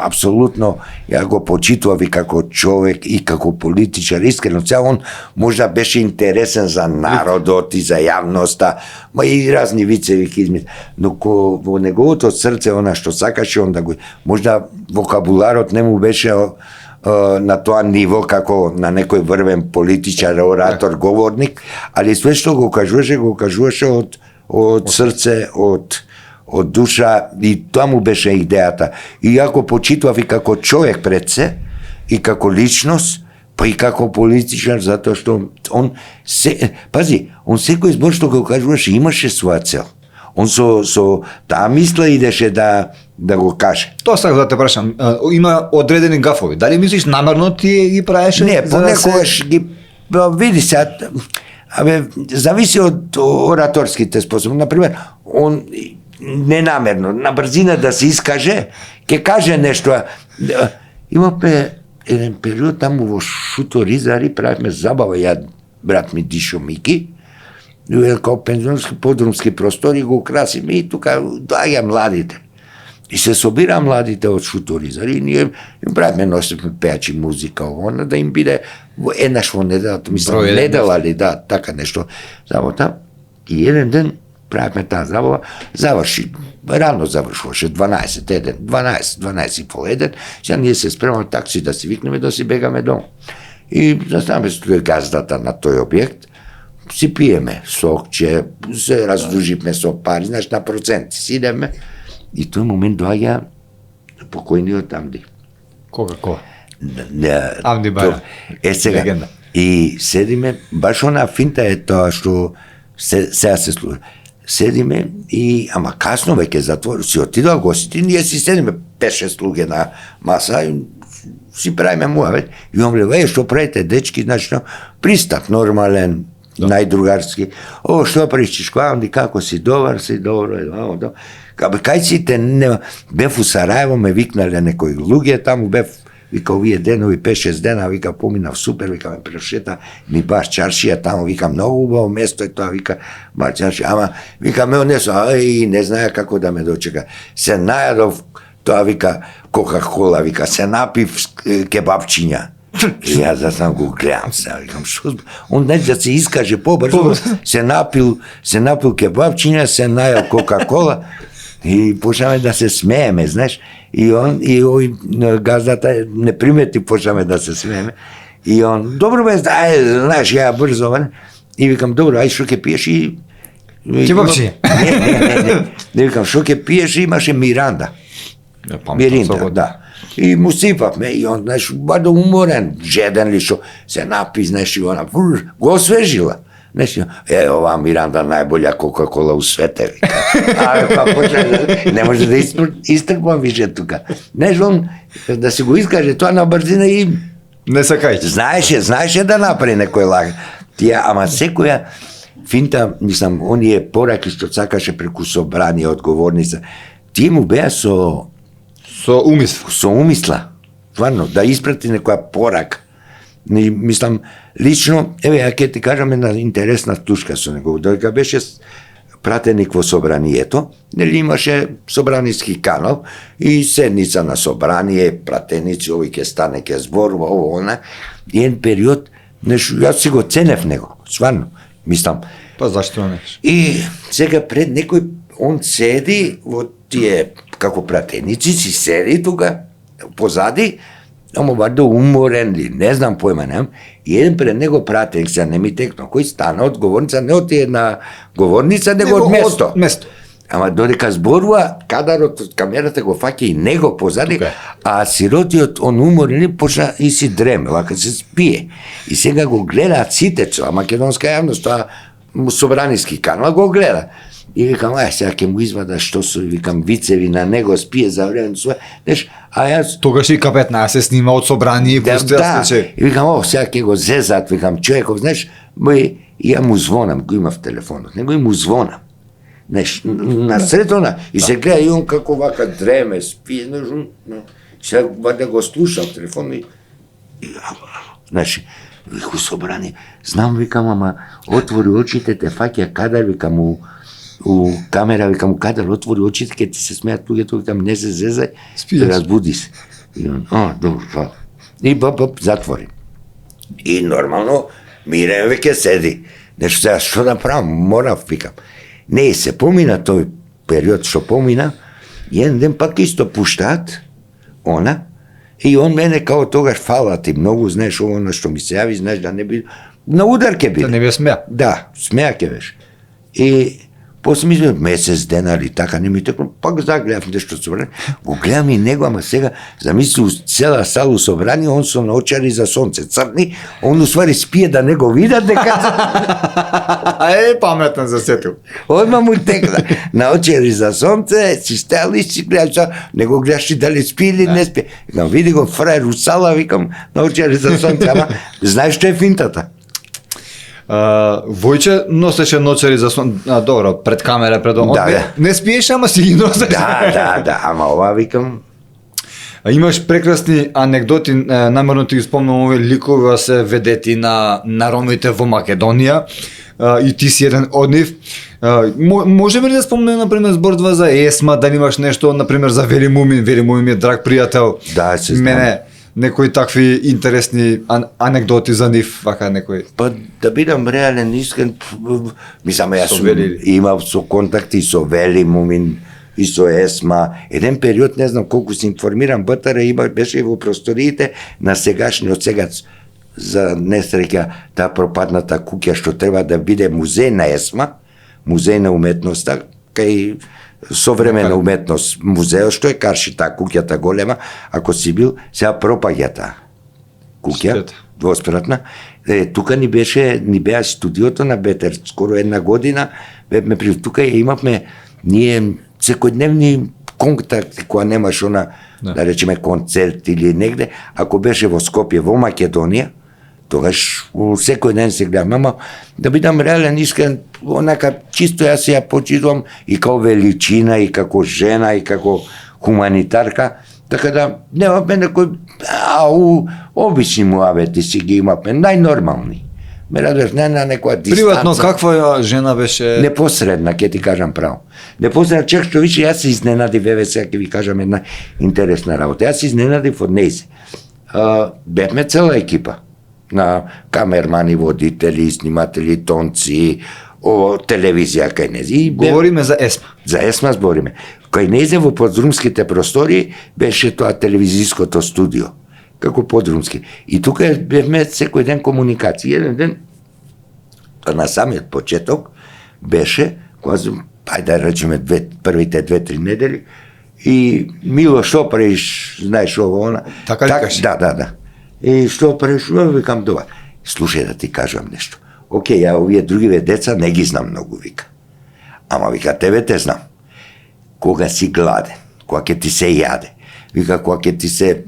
апсолутно, ја го почитував и како човек и како политичар, искрено, цел он можда беше интересен за народот и за јавноста, ма и разни вицеви измислил, но во неговото срце, она што сакаше, он да го, можда вокабуларот не му беше на тоа ниво како на некој врвен политичар, оратор, говорник, али све што го кажуваше од срце, од душа, и тоа му беше идејата. И ја го почитував и како човек пред се, и како личност, па и како политичар, затоа што он пази, он секој збор што го кажуваше имаше своја цел. Он со таа мисла идеше да го каже. Тоа сакам да те прашам, има одредени гафови. Дали мислиш намерно ти ги правеше? Не, понекогаш ги види се, зависи од ораторските способи. Например, он ненамерно, на брзина да се искаже, ќе каже нешто. Имаме еден период таму во Шуто Ризари, правиме забава, ја брат ми Дишо Мики, као пензионерски подрумски простори го украсиме и тука доаѓа младите. И се собира младите од Шуто Ризари и ние им правиме, носиме пејачи музика, она да им биде еднаш во неделата, мислам, недела ли, да, така нешто. Забота. И еден ден правиме таа забава, заврши, рано завршуваше, 12 и пол 1, сега ние се спремаме такси да си викнеме, да си бегаме дом. И заставаме стој газдата на тој објект, си пиеме сокче, се раздуживме со пари, знаеш, на проценти си идеме, и тој момент доаѓа покојниот Амди. Кога? Амди Бајрам. Сега, легенда. И седиме, баш она финта е тоа што сега се слуша. Седиме и, ама касно веќе затвор, си отидоа гостите, ние си седиме 5-6 луѓе на маса, и си правиме муавет, и он гледа, што правите, дечки, значи, пристап, нормален, најдругарски. Што причиш, Амди, како си, добар си, добро, кај сите, бев у Сараево, ме викнале некои луѓе, таму бев, вика, овие денови, 5-6 дена, вика, поминав супер, вика, ме прешета, ми баш чаршија таму, вика, многу убаво место е тоа, вика, баш чаршија, ама, вика, ме однесо, не знаја како да ме дочека. Се најадов, тоа, вика, Кока-кола, вика, се напив кебапчиња. И јас да сам го гледам се, викам, шо, он не да се искаже побрзо, се напил кебапчиња, се најал Кока-кола, и почнаме да се смееме, знаеш, и овој газдата не примети, почнаме да се смееме, и он, добро бе, знаеш, ја брзо, и викам, добро, ај шо ке пиеш и... Кебапчиња? Не, викам, шо ке пиеш, имаше Миранда. Миринда, да. И му сипавме и он, знаеш, бада уморен, жеден ли шо, се напи, знаеш, и она, го освежила. Знаеш, ова Миранда најболја Кока-кола у свете, вика. Па почна, не може да истрпам више тука. Знаеш, он, да си го искаже, тоа на брзина и... Не сакајќи. Знаеше да направи некој лаг. Тие, ама секоја финта, мислам, оние пораки што сакаше преку собрание, одговорница, тие му беа со умисла. Стварно, да испрати некоја порак. Мислам, лично, еве, ја ќе ти кажам една интересна тушка со него. Додека беше пратеник во собранието, нели имаше собраниски канал и седница на собрание, пратеници, овој ќе стане, ќе зборува, ово, она. И еден период, нешто, јас си го ценев него, сварно, мислам. Па зашто не? И сега пред некој, он седи во тие, како пратеници, си седи тука, позади, ама варда уморен ли, не знам појма, немам, и еден пред него пратеник, сега не ми текно, кој стана од говорница, не од една говорница, него од место. Ама додека зборува, кадарот од камерата го фаќа и него позади, а сиротиот, он уморен, почна и си дреме, вака се спие. И сега го гледаат сите, цела македонска јавност, тоа собраниски канал го гледа. И викам, сега ќе му извада што се, викам, вицеви на него, спие за време, неш, а јас... Тогаш и К15 се снима од собрание и постоја случај. И викам, сега ќе го зезат, викам, човеков, знаеш, и ја му звонам, го има в телефонот, него и му звонам. Знаеш, на средона, и се гледа и он како вака дреме, спие, знаеш, сега да го слуша в телефон и знаеш, вику собрание, знам, викам, ама отвори очите, те фаќа кадар, викам, у камера, викам, кадар, отвори очите, ке ти се смеат луѓето, викам, не се зезај, разбуди се. И он, добро, фала. И бап, затвори. И нормално, мирен веќе седи. Нешто сега, што да правам, морав, викам. Не, се помина тој период што помина, и еден ден пак исто пуштаат, она, и он мене као тогаш фала ти многу, знаеш, ово на што ми се јави, знаеш, да не би... На удар ке биде. Да не би смеа. Да, смеа ке беше. И после ми месец дена или така, не ми текно, пак загледав нешто собрание, го гледам и него, ама сега, замисли, цела салу собрание, он со наочари за сонце црни, он усвари спие да не го видат дека... Паметен за сетил. Одма му текна, наочари за сонце, си стали, си гледаш, не го гледаш и дали спи или не спи. Викам, види го фраер у сала, викам, наочари за сонце, ама знаеш што е финтата? Војче носеше ночари за сон, добро, пред камера, пред он. Да. Не спиеш, ама си ги носеше. Да, ама ова викам... Имаш прекрасни анекдоти, намерно ти ги спомнам овие ликови се ведети на ромите во Македонија, и ти си еден од нив. Можеме ли да спомнеме, например, збор за Есма, дали имаш нешто, например, за Вели Мумин? Вели Мумин е драг пријател. Да, се знам. Мене, некои такви интересни анекдоти за нив, вака некои. Па да бидам реален, искрен, мислам, јас имав со контакти со Вели Мумин и со Есма. Еден период, не знам колку се информирам, БТР беше во просториите на сегашниот сега за несреќа таа пропадната куќа што треба да биде музеј на Есма, музеј на уметноста, кај современа уметност, музеот што е карши таа куќата голема, ако си бил, сега пропаѓа таа куќа, двоспратна. Тука ни беа студиото на Бетер, скоро една година, тука имавме ние секојдневни контакти, кога немаш она, да речеме, концерт или негде, ако беше во Скопје, во Македонија, тогаш секој ден се гледам, ама да бидам реален, искрен, онака чисто јас ја почитувам и како величина, и како жена, и како хуманитарка, така да немаме некој обични муавети си ги имаме, најнормални. Ме радуваш, не на некоја дистанца. Приватно, каква жена беше? Непосредна, ќе ти кажам право. Непосредна, чак што више, јас се изненадив, еве сега ќе ви кажам една интересна работа. Јас се изненадив од нејзе. Бевме цела екипа. На камермани, водители, сниматели, тонци, телевизија кај нејзе. Говориме за Есма. За Есма збориме. Кај нејзе во подрумските простори беше тоа телевизиското студио. Како подрумски. И тука бевме секој ден комуникација. Еден ден, на самиот почеток, беше, кога, да речеме, првите 2-3 недели, И Мило, што правиш, знаеш ово, она. Така ли кажеш? Да. И што правиш, викам, добар. Слушај да ти кажам нешто. Океј, ја овие другиве деца не ги знам многу, вика. Ама, вика, тебе те знам. Кога си гладен, кога ќе ти се јаде, вика, кога ќе ти се,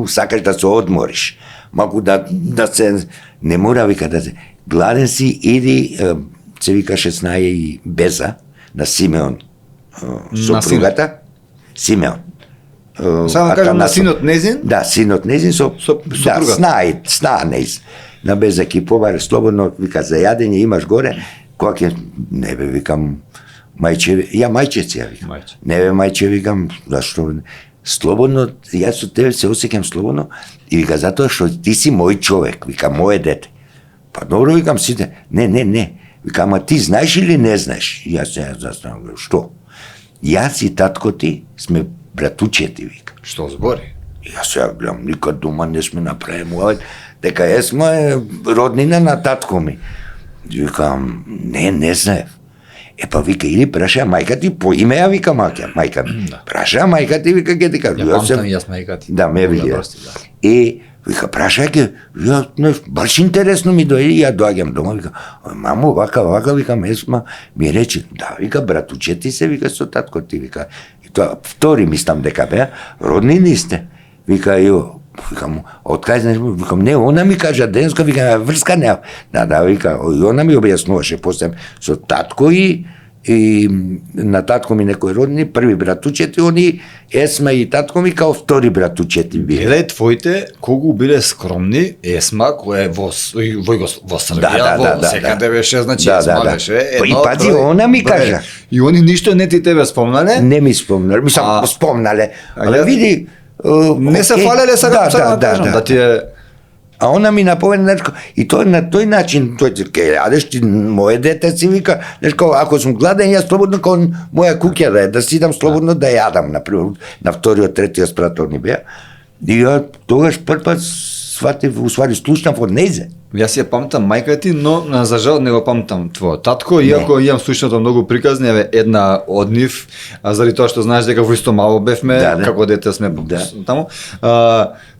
сакаш да се одмориш, малку да се, не мора, вика, да се, гладен си, иди, се викаше снаја и Беза, на Симеон, сопругата, Симеон. Само да кажам, на синот незин? Да, синот незин, да, сна незин. На Беза ки побаре слободно, вика, за јадење имаш горе, кога ќе, не бе, викам, мајче, ја мајчец ја викам. Мајче. Не бе, мајче, викам, зашто, слободно, јас со тебе се осеќам слободно, и вика, затоа што ти си мој човек, вика, моје дете. Па добро, викам, сите, не, вика, ама ти знаеш или не знаеш? Јас се застанам, што? Јас и татко ти сме братучети, вика. Што збори? Јас ја гледам, никад дома не сме направи дека сме роднина на татко ми. Викам, не знаев. Па вика, или праша мајка ти по име, ја вика мајка ми. Праша мајка ти, вика, ќе ти кажа. Ја памтам јас мајка ти. Да, ме види. И вика, праша ќе, баш интересно ми дојде, ја доаѓам дома, вика, мамо, вака, вика, Есма ми рече, да, вика, братучети се, вика, со татко ти, вика. И тоа, втори мислам дека беа, роднини сте. Вика, викам, откај знаеш, викам, не, она ми кажа денска, вика, врска не. Да, вика, и она ми објаснуваше после со татко и на татко ми некои родни, први братучети, они Есма и татко ми као втори братучети биле. Гледај твоите колку биле скромни, Есма која е во Србија, во секаде беше, значи Есма беше едно. И пази, она ми кажа. И они ништо не ти тебе спомнале? Не ми спомнале, мислам, спомнале. Але види, не се фалеле, сакам да кажам, да ти е... А она ми напомена нешко, и тој на тој начин, тој ке јадеш ти, моје дете си вика, нешко, ако сум гладен, јас слободно кон моја куќа да сидам слободно да јадам, например, на вториот, третиот спрат ни беа. И ја тогаш прв пат сватив, уствари слушнав од нејзе. Јас ја памтам мајка ти, но за жал не го памтам твојот татко, иако имам слушнато многу приказни, една од нив, заради тоа што знаеш дека во исто мало бевме, како дете сме таму.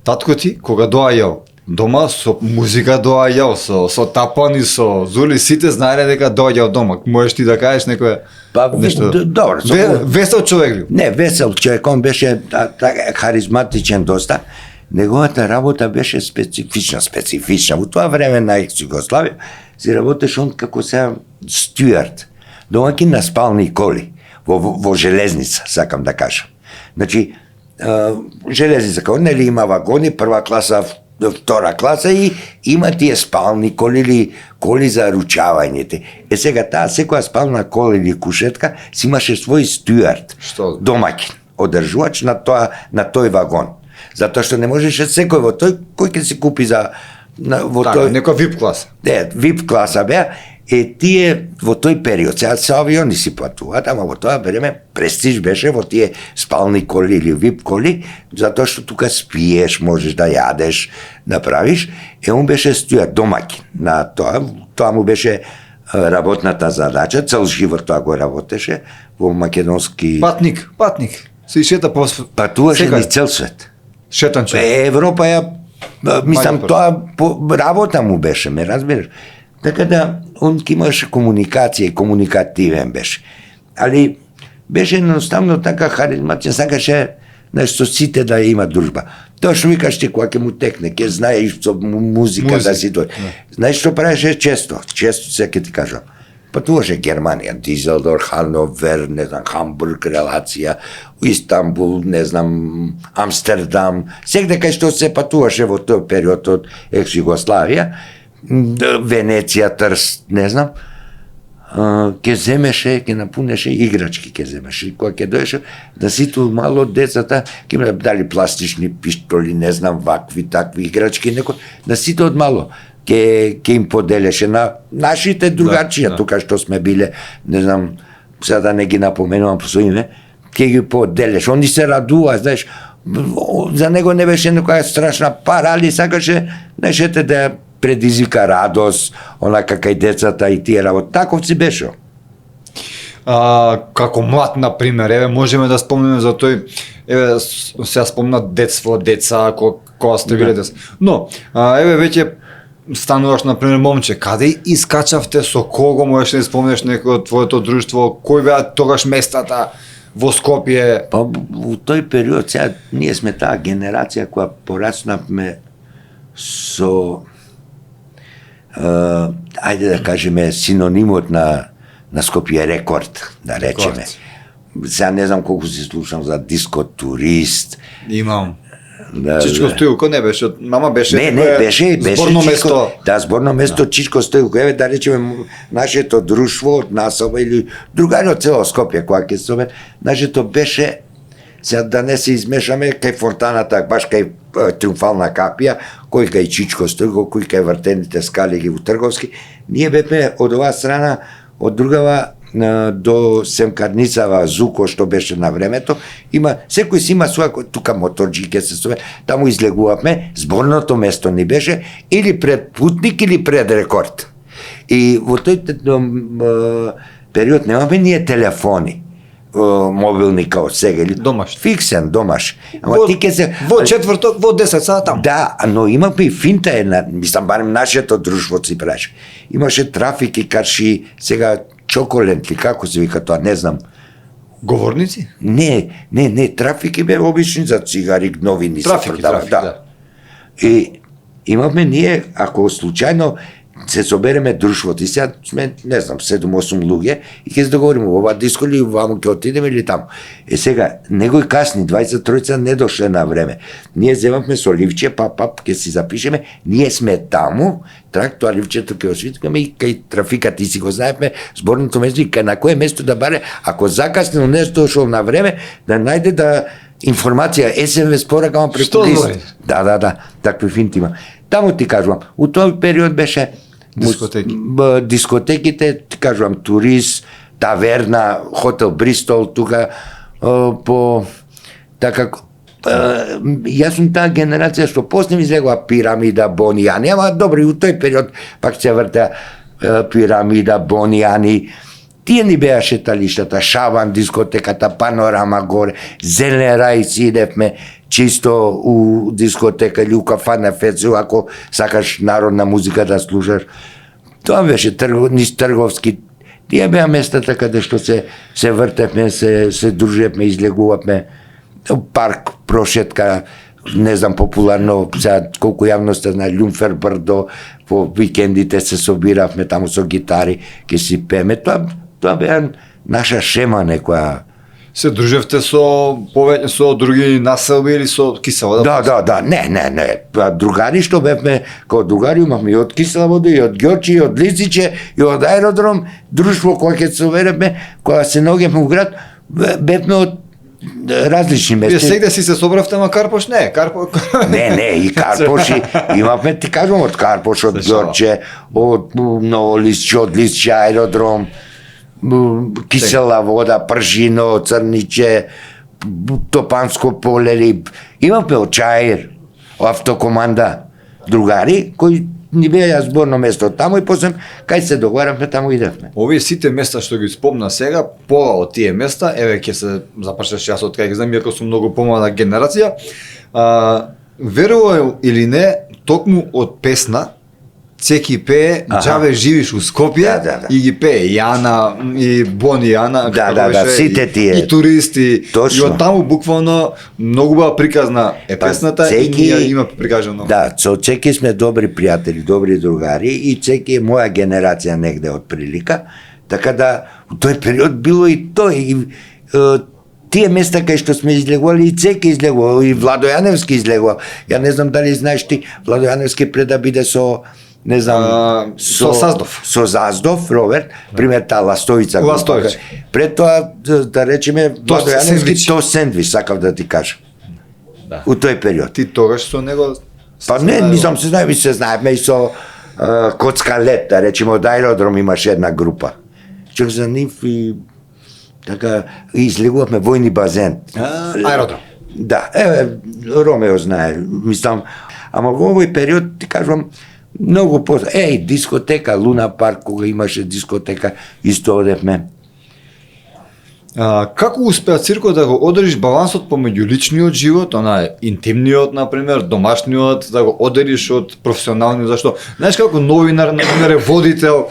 Татко ти, кога доаѓал дома, со музика доаѓал, со тапани, со зули, сите знаеле дека доаѓал дома. Можеш ти да кажеш некој нешто? Добро. Весел човек ли? Не, весел човек, он беше харизматичен доста. Неговата работа беше специфична. Во тоа време на екс-Југославија си работеше он како сега стюард, домаќин на спални коли, во железница, сакам да кажам. Значи, железница, како нели има вагони, прва класа, втора класа и има тие спални коли или коли за ручавањето. Сега таа секоја спална кола или кушетка си имаше свој стюард, домаќин, одржувач на тој вагон. Затоа што не можеше секој во тој кој ќе се купи во тој некоја VIP класа. VIP класа беа. Тие во тој период, сега се авиони си патуваат, ама во тоа време престиж беше во тие спални коли или VIP коли, затоа што тука спиеш, можеш да јадеш, да правиш. Он беше стујат домаќин на тоа му беше работната задача, цел живот тоа го работеше во македонски... Патник. Се шета патуваше низ цел свет. Шетан човек. Европа ја, мислам, тоа работа му беше, ме разбираш. Така да, он имаше комуникација и комуникативен беше. Али беше едноставно така харизматичен, сакаше со сите да има дружба. Тоа што викаш ти кога ќе му текне, ќе знаеш со музика да си тој. Знаеш што правеше често се ќе ти кажам. Патуваше Германија, Дизелдор, Хановер, не знам, Хамбург, релација, Истанбул, не знам, Амстердам, секде кај што се патуваше во тој период од екс-Југославија, Венеција, Трст, не знам, ќе земеше, ќе напунеше играчки, ќе земеше. Кога ќе доеше да сите мало децата, ќе им дали пластични пиштоли, не знам, вакви, такви играчки, некој, да сите од мало ќе им поделеше на нашите другарчија, тука што сме биле, не знам, сега да не ги напоменувам по своје име, ќе ги поделеше. Они се радува, знаеш, за него не беше некоја страшна пара, али сакаше, знаешете, да предизвика радост, онака кај децата и тие работи. Таковци беше. како млад, на пример, еве можеме да спомнеме за тој, еве сега спомнат детство, деца, кога сте биле деца. Но, еве веќе стануваш, на пример, момче, каде искачавте, со кого можеш да спомнеш некој од твоето друштво, кои беа тогаш местата во Скопје? Па во тој период, сега ние сме таа генерација која пораснавме со ајде да кажеме синонимот на Скопје рекорд, да речеме. Сега не знам колку си слушам за диско турист. Имам. Да, Чичко Стоилко не беше, мама беше. Не, беше зборно Чичко, место. Да, зборно место Чичко Стоилко. Еве да речеме нашето друштво од Насоба или другари од цело Скопје која ќе се нашето беше, сега да не се измешаме, кај фонтаната, баш кај Триумфална капија, кој кај Чичко Стоилко, кој кај вртените скали ги во Трговски. Ние бевме од оваа страна, од другава до Семкарницава Зуко што беше на времето, секој си има своја, тука моторџике се сове, таму излегувавме, зборното место ни беше или пред Путник или пред Рекорд. И во тој период немаме ние телефони мобилни као сега или домаш. Фиксен домаш. Ама Во, ти ке се во четврток, во 10 сата таму. Да, но имавме и финта една, мислам барем нашето друштво си праше. Имаше трафик и карши сега чоколент ли како се вика тоа, не знам. Говорници? Не, трафик бе обични за цигари, новини се продава. Да. И имавме ние, ако случајно се собереме друштвото и сега сме, не знам, 7-8 луѓе и ќе се договориме ова диско ли ваму ќе отидеме или таму. Сега, негој касни, 23 не дошле на време. Ние земавме со ливче, пап, ќе си запишеме, ние сме таму, тоа ливчето ќе освиткаме и кај трафикат и си го знаевме зборното место и на кое место да баре, ако закаснил не дошол на време, да најде да информација, СМС порака преку лист. Да, такви финти има. Таму ти кажувам, у тој период беше дискотеките, ти кажувам, Турист, Таверна, Хотел Бристол, тука по така јас сум таа генерација што после ми излегува Пирамида, Бонијани, ама добро и у тој период пак се вртеа Пирамида, Бонијани. Тие ни беа шеталиштата, Шабан, дискотеката, Панорама горе, Зелен рај си идевме чисто у дискотека или у кафана Фецу, ако сакаш народна музика да слушаш. Тоа беше низ Трговски. Тие беа местата каде што се вртевме, се дружевме, излегувавме. Парк, прошетка, не знам популарно, сега колку јавноста знае, Љумфер Брдо, по викендите се собиравме таму со гитари, ќе си пееме. Тоа беа наша шема некоја. Се дружевте со други населби или со Кисела вода? Да, не. Другари што бевме, као другари имавме и од Кисела вода, и од Ѓорчи, и од Лисиче, и од аеродром, друштво кој ќе се собереме, кога се наоѓавме у град, бевме од различни места. Вие сегде си се собравте, ама Карпош не, Не, и Карпоши, имавме, ти кажувам, од Карпош, од Ѓорче, од Новолисче, од Лисче аеродром, Кисела вода, Пржино, Црниче, Топанско поле, имавме од Чаир, автокоманда, другари, кои ни беа зборно место таму и после кај се договаравме таму идевме. Овие сите места што ги спомна сега, пола од тие места, еве ќе се запрашаш јас од кај ги знам, иако сум многу помлада генерација, верувал или не, токму од песна Цеки пее, Џаве живиш у Скопје, и ги пее Јана, и Бони Јана, сите тие. И туристи, Точно. И од таму буквално многу баа приказна песната и ние има прикажано. Да, со Цеки сме добри пријатели, добри другари и Цеки е моја генерација негде од прилика, така да у тој период било и тој и тие места кај што сме излегували, и Цеки излегувал, и Владо Јаневски излегувал. Ја не знам дали знаеш ти, Владо Јаневски пред да биде со не знам, со Заздов. Со Заздов, Роберт, пример таа Ластовица. Ластовица. Пред тоа, да речеме, Владо Јаневски, то сендвич, сакав да ти кажам. Да. У тој период. Ти тогаш со него... Па не, мислам се знаеме, се знаеме и со Коцка лед, да речеме, од аеродром имаше една група. Чух за нив и така, излегувавме војни базен. Аеродром. Да, Ромео знае, мислам, ама во овој период, ти кажувам, многу после, дискотека, Луна парк, кога имаше дискотека, исто одевме. Како успеа циркот да го одржиш балансот помеѓу личниот живот, интимниот, например, домашниот, да го оделиш од професионалниот, зашто? Знаеш како новинар, например, е водител,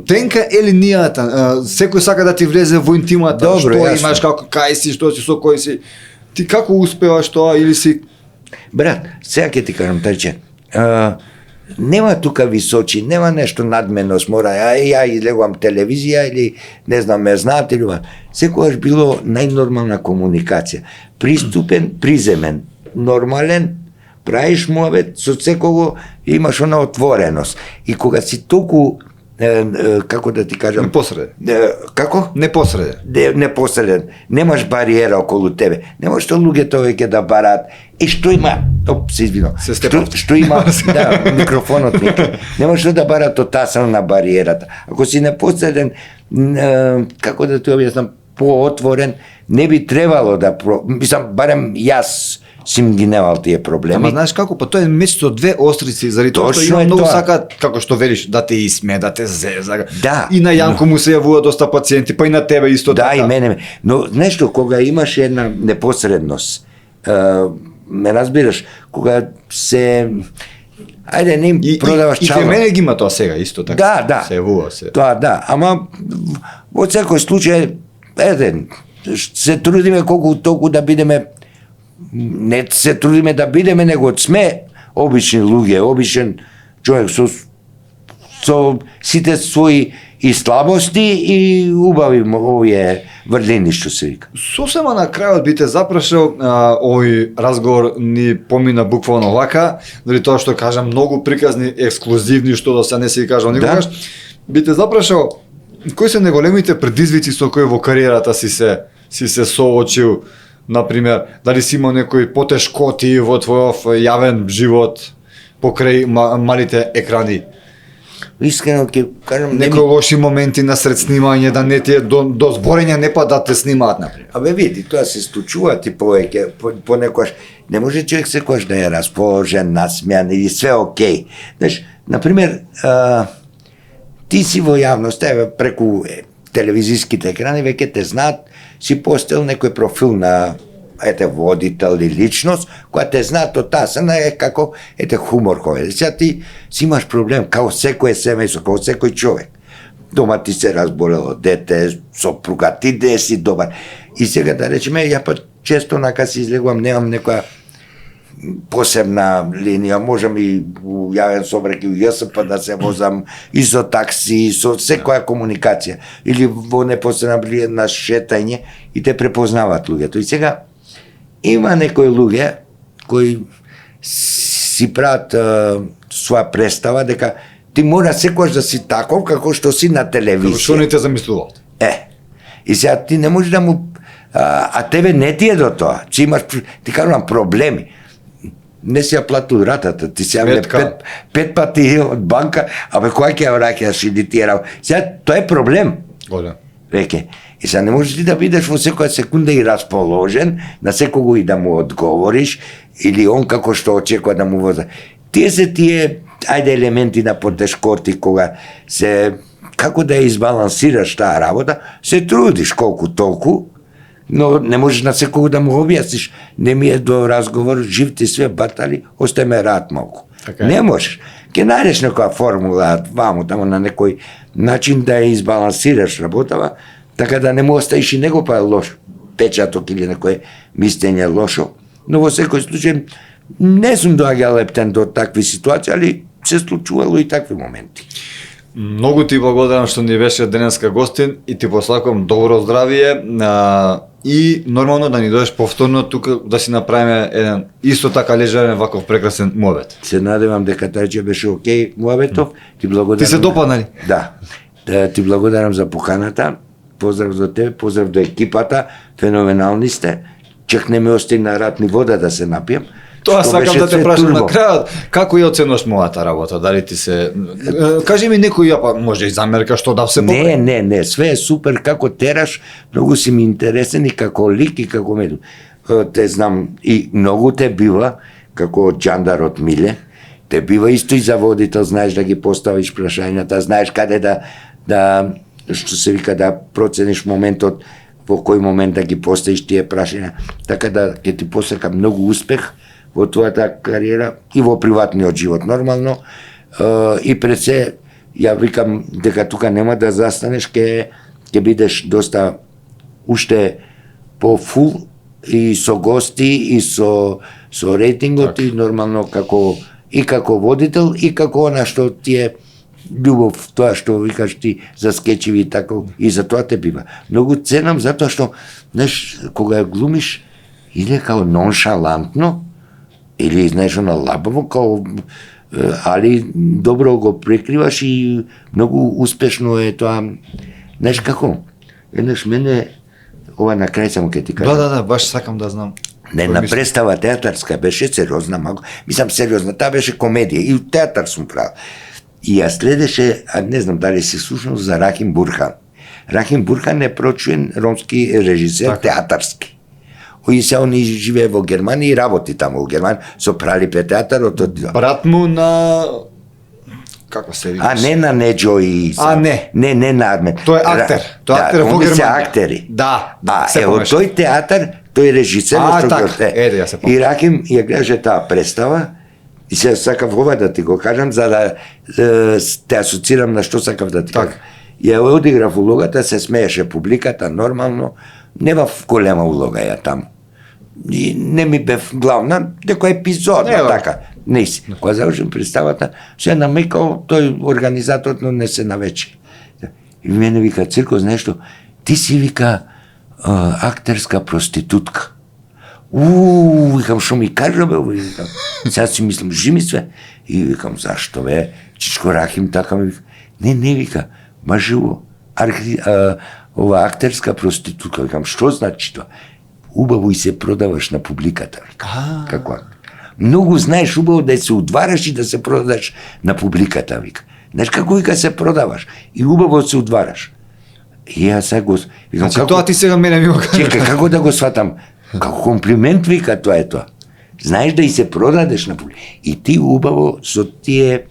тенка е линијата, секој сака да ти влезе во интимата, Добро, што јасно. имаш, како кај си, што си, со кој си. Ти како успеваш тоа или си... Брат, сега ќе ти кажам тајче. Нема тука височи, нема нешто надменост, мора ја излегувам телевизија или не знам ме знаат или секогаш било најнормална комуникација. Приступен, приземен, нормален, правиш муабет со секого, имаш она отвореност. И кога си толку како да ти кажам, Непосреден. Како? Непосреден. Немаш бариера околу тебе. Немаш што луѓето веќе да бараат. И што има? Се извинувам. Што има? Да, микрофонот ми. Немаш што да бараат од таа страна на бариерата. Ако си непосреден, како да ти објаснам, поотворен, не би требало да мислам, барем јас сим ги немал тие проблеми. Ама знаеш како, па тоа е меч со две острици, заради тоа што Точно има е многу тоа. сакаат, како што велиш, да те исме, да те зеза. Да. И на Јанко му се јавува доста пациенти, па и на тебе исто Да, така. и мене. Но нешто, кога имаш една непосредност, ме разбираш, кога се... Ајде, не им продаваш И чалма. кај мене ги има тоа сега, исто така. Да. Се јавува се. Тоа да, ама во секој случај, се трудиме колку толку да бидеме, не се трудиме да бидеме, него сме обични луѓе, обичен човек со сите своји и слабости и убави овие врлини што се вика. Сосема на крајот би те запрашал, овој разговор ни помина буквално вака, дали тоа што кажам многу приказни, ексклузивни, што до сега не се ги кажал никогаш. Би те запрашал, кои се најголемите предизвици со кои во кариерата си се соочил, например, дали си имал некои потешкоти во твојов јавен живот покрај малите екрани? Искрено ќе кажам, Некои лоши моменти на сред снимање, да не ти е до зборење не па да те снимаат, например. Абе види, тоа се случува ти повеќе, понекогаш не може човек секогаш да е расположен, насмеан или све окей. Знаеш, например, ти си во јавност, еве преку телевизиските екрани веќе те знаат, си постел некој профил на водител или личност, која те знаат од таа страна е како хумор кој. Сега ти си имаш проблем како секој семејство, како секој човек. Дома ти се разболело дете, сопруга, ти де си добар. И сега да речеме, ја па често нака си излегувам, немам некоја посебна линија, можам и у јавен собраќај у ЈСП да се возам и со такси, со секоја комуникација или во непосредна на шетање и те препознаваат луѓето. И сега има некои луѓе кои си прават своја представа дека ти мора секогаш да си таков како што си на Како телевизија. што не те замислуваат. И сега ти не можеш да му тебе не ти е до тоа. Ти имаш, ти кажам, проблеми. Не си ја платил ратата, ти си ја пет пати од банка, абе која ќе ја враќаш или ти е сега тоа е проблем. Голем. Реке. И сега не можеш ти да бидеш во секоја секунда и расположен, на секого и да му одговориш, или он како што очекува да му воза. Тие се ајде елементи на потешкоти кога се, како да ја избалансираш таа работа, се трудиш колку толку, но не можеш на секого да му објасниш, не ми е до разговор, жив ти све батали, остај рад малку. Така. Не можеш. Ке најдеш некоја формула, таму на некој начин да ја избалансираш работава, така да не му оставиш и него па лош печаток или некој мислење лошо. Но во секој случај не сум доаѓал ептен до такви ситуации, али се случувало и такви моменти. Многу ти благодарам што ни беше денеска гостин и ти посакувам добро здравие и нормално да ни дојдеш повторно тука да си направиме еден исто така лежерен ваков прекрасен муабет. Се надевам дека тајче беше окей муабетов. Ти благодарам. Ти се допадна ли? Да. Ти благодарам за поканата. Поздрав за тебе, поздрав до екипата. Феноменални сте. Чак не ме остигна рат ни вода да се напијам. Тоа Што сакам беше да те све прашам на турбо. крајот, како ја оценуваш мојата работа? Дали ти се кажи ми некој па може и замерка што да се поправи? Не, све е супер како тераш, многу си ми интересен и како лик и како меду. Те знам и многу те бива како џандар од Миле. Те бива исто и за водител, знаеш да ги поставиш прашањата, знаеш каде да што се вика да процениш моментот во кој момент да ги поставиш тие прашања, така да ќе ти посакам многу успех во твојата кариера и во приватниот живот нормално. И пред се, ја викам дека тука нема да застанеш, ќе бидеш доста уште по фул и со гости и со рейтингот и нормално како водител и како она што ти е љубов, тоа што викаш ти за скечеви и тако, и за тоа те бива. Многу ценам затоа што, знаеш, кога ја глумиш, или као ноншалантно, или, знаеш, на лабаво, као, али добро го прикриваш и многу успешно е тоа. Знаеш како? Еднаш мене, ова на крај само ке ти кажам. Да, баш сакам да знам. Не, на представа театарска беше сериозна, мислам сериозна, таа беше комедија и театар сум правил. И ја следеше, не знам дали си слушнал за Рахим Бурхан. Рахим Бурхан е прочуен ромски режисер театарски. И се он живее во Германија и работи таму во Германија, со Пралипе театарот. Брат му на... Како се викаш? Не на Неджо и... не. Не на Армен. Тој е актер. Тој е актер во Германија. Се актери. Да, Ево, тој театар, тој режисер. Така, ја се помнам. И Рахим ја гледаше таа представа, и се сакав ова да ти го кажам, за да те асоцирам на што сакав да ти кажам. Ја одиграв улогата, се смееше публиката, нормално, нема голема улога ја таму. И не ми бев главна, некој епизод, така. Не си. Кога завршим представата, се намекал тој организаторот, но не се навече. И мене вика, Цирко, знаеш што, ти си, вика, актерска проститутка. Викам, шо ми кажа, бе, викам. Сега си мислам, жими све. И викам, зашто, бе, Чичко Рахим, така ми вика. Не, вика, маживо, ова актерска проститутка. Викам, што значи тоа? Убаво и се продаваш на публиката. Како актер. Многу знаеш убаво да се удвараш и да се продаш на публиката, вика. Знаеш како, вика, се продаваш и убаво се удвараш. И јас сега го... Викам, Значи, тоа ти сега мене ми го кажа. Чекай, како да го сватам? Како комплимент, вика, тоа е тоа. Знаеш да и се продадеш на публика. И ти убаво со тие...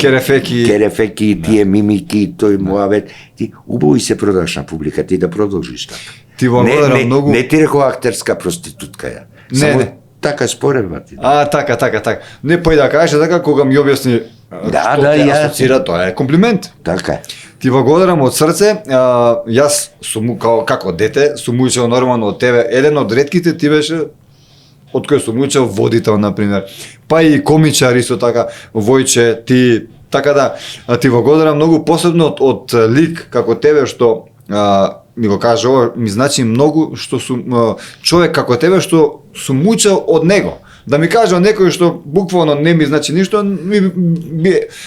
Керефеки, тие мимики, тој муавет, ти убаво и се продаш на публика, ти да продолжиш така. Ти во многу... Не ти рекол актерска проститутка ја. Само така споредба ти. Така. Не пој да кажеш така кога ми објасни што те асоцира, тоа е комплимент. Така е. Ти благодарам од срце. Јас сум како дете сум учел нормално од тебе. Еден од ретките ти беше од кој сум учел водител, например. Па и комичар исто така, Војче, ти така да ти благодарам многу, посебно од лик како тебе што ми го кажа ова, ми значи многу што сум човек како тебе што сум учел од него. Да ми кажа некој што буквално не ми значи ништо,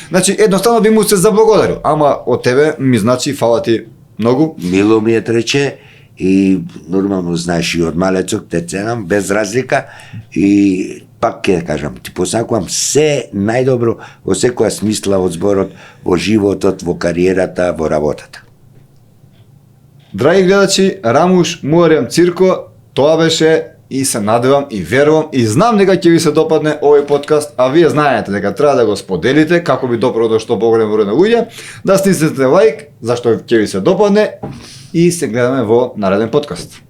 значи едноставно би му се заблагодарил. Ама од тебе ми значи, фала ти многу. Мило ми е трече и нормално знаеш и од малецок те ценам без разлика и пак ќе кажам, ти посакувам се најдобро во секоја смисла од зборот, во животот, во кариерата, во работата. Драги гледачи, Рамуш Муарем Цирко, тоа беше и се надевам и верувам и знам дека ќе ви се допадне овој подкаст, а вие знаете дека треба да го споделите како би допро до што поголем број на луѓе, да стиснете лајк, зашто ќе ви се допадне и се гледаме во нареден подкаст.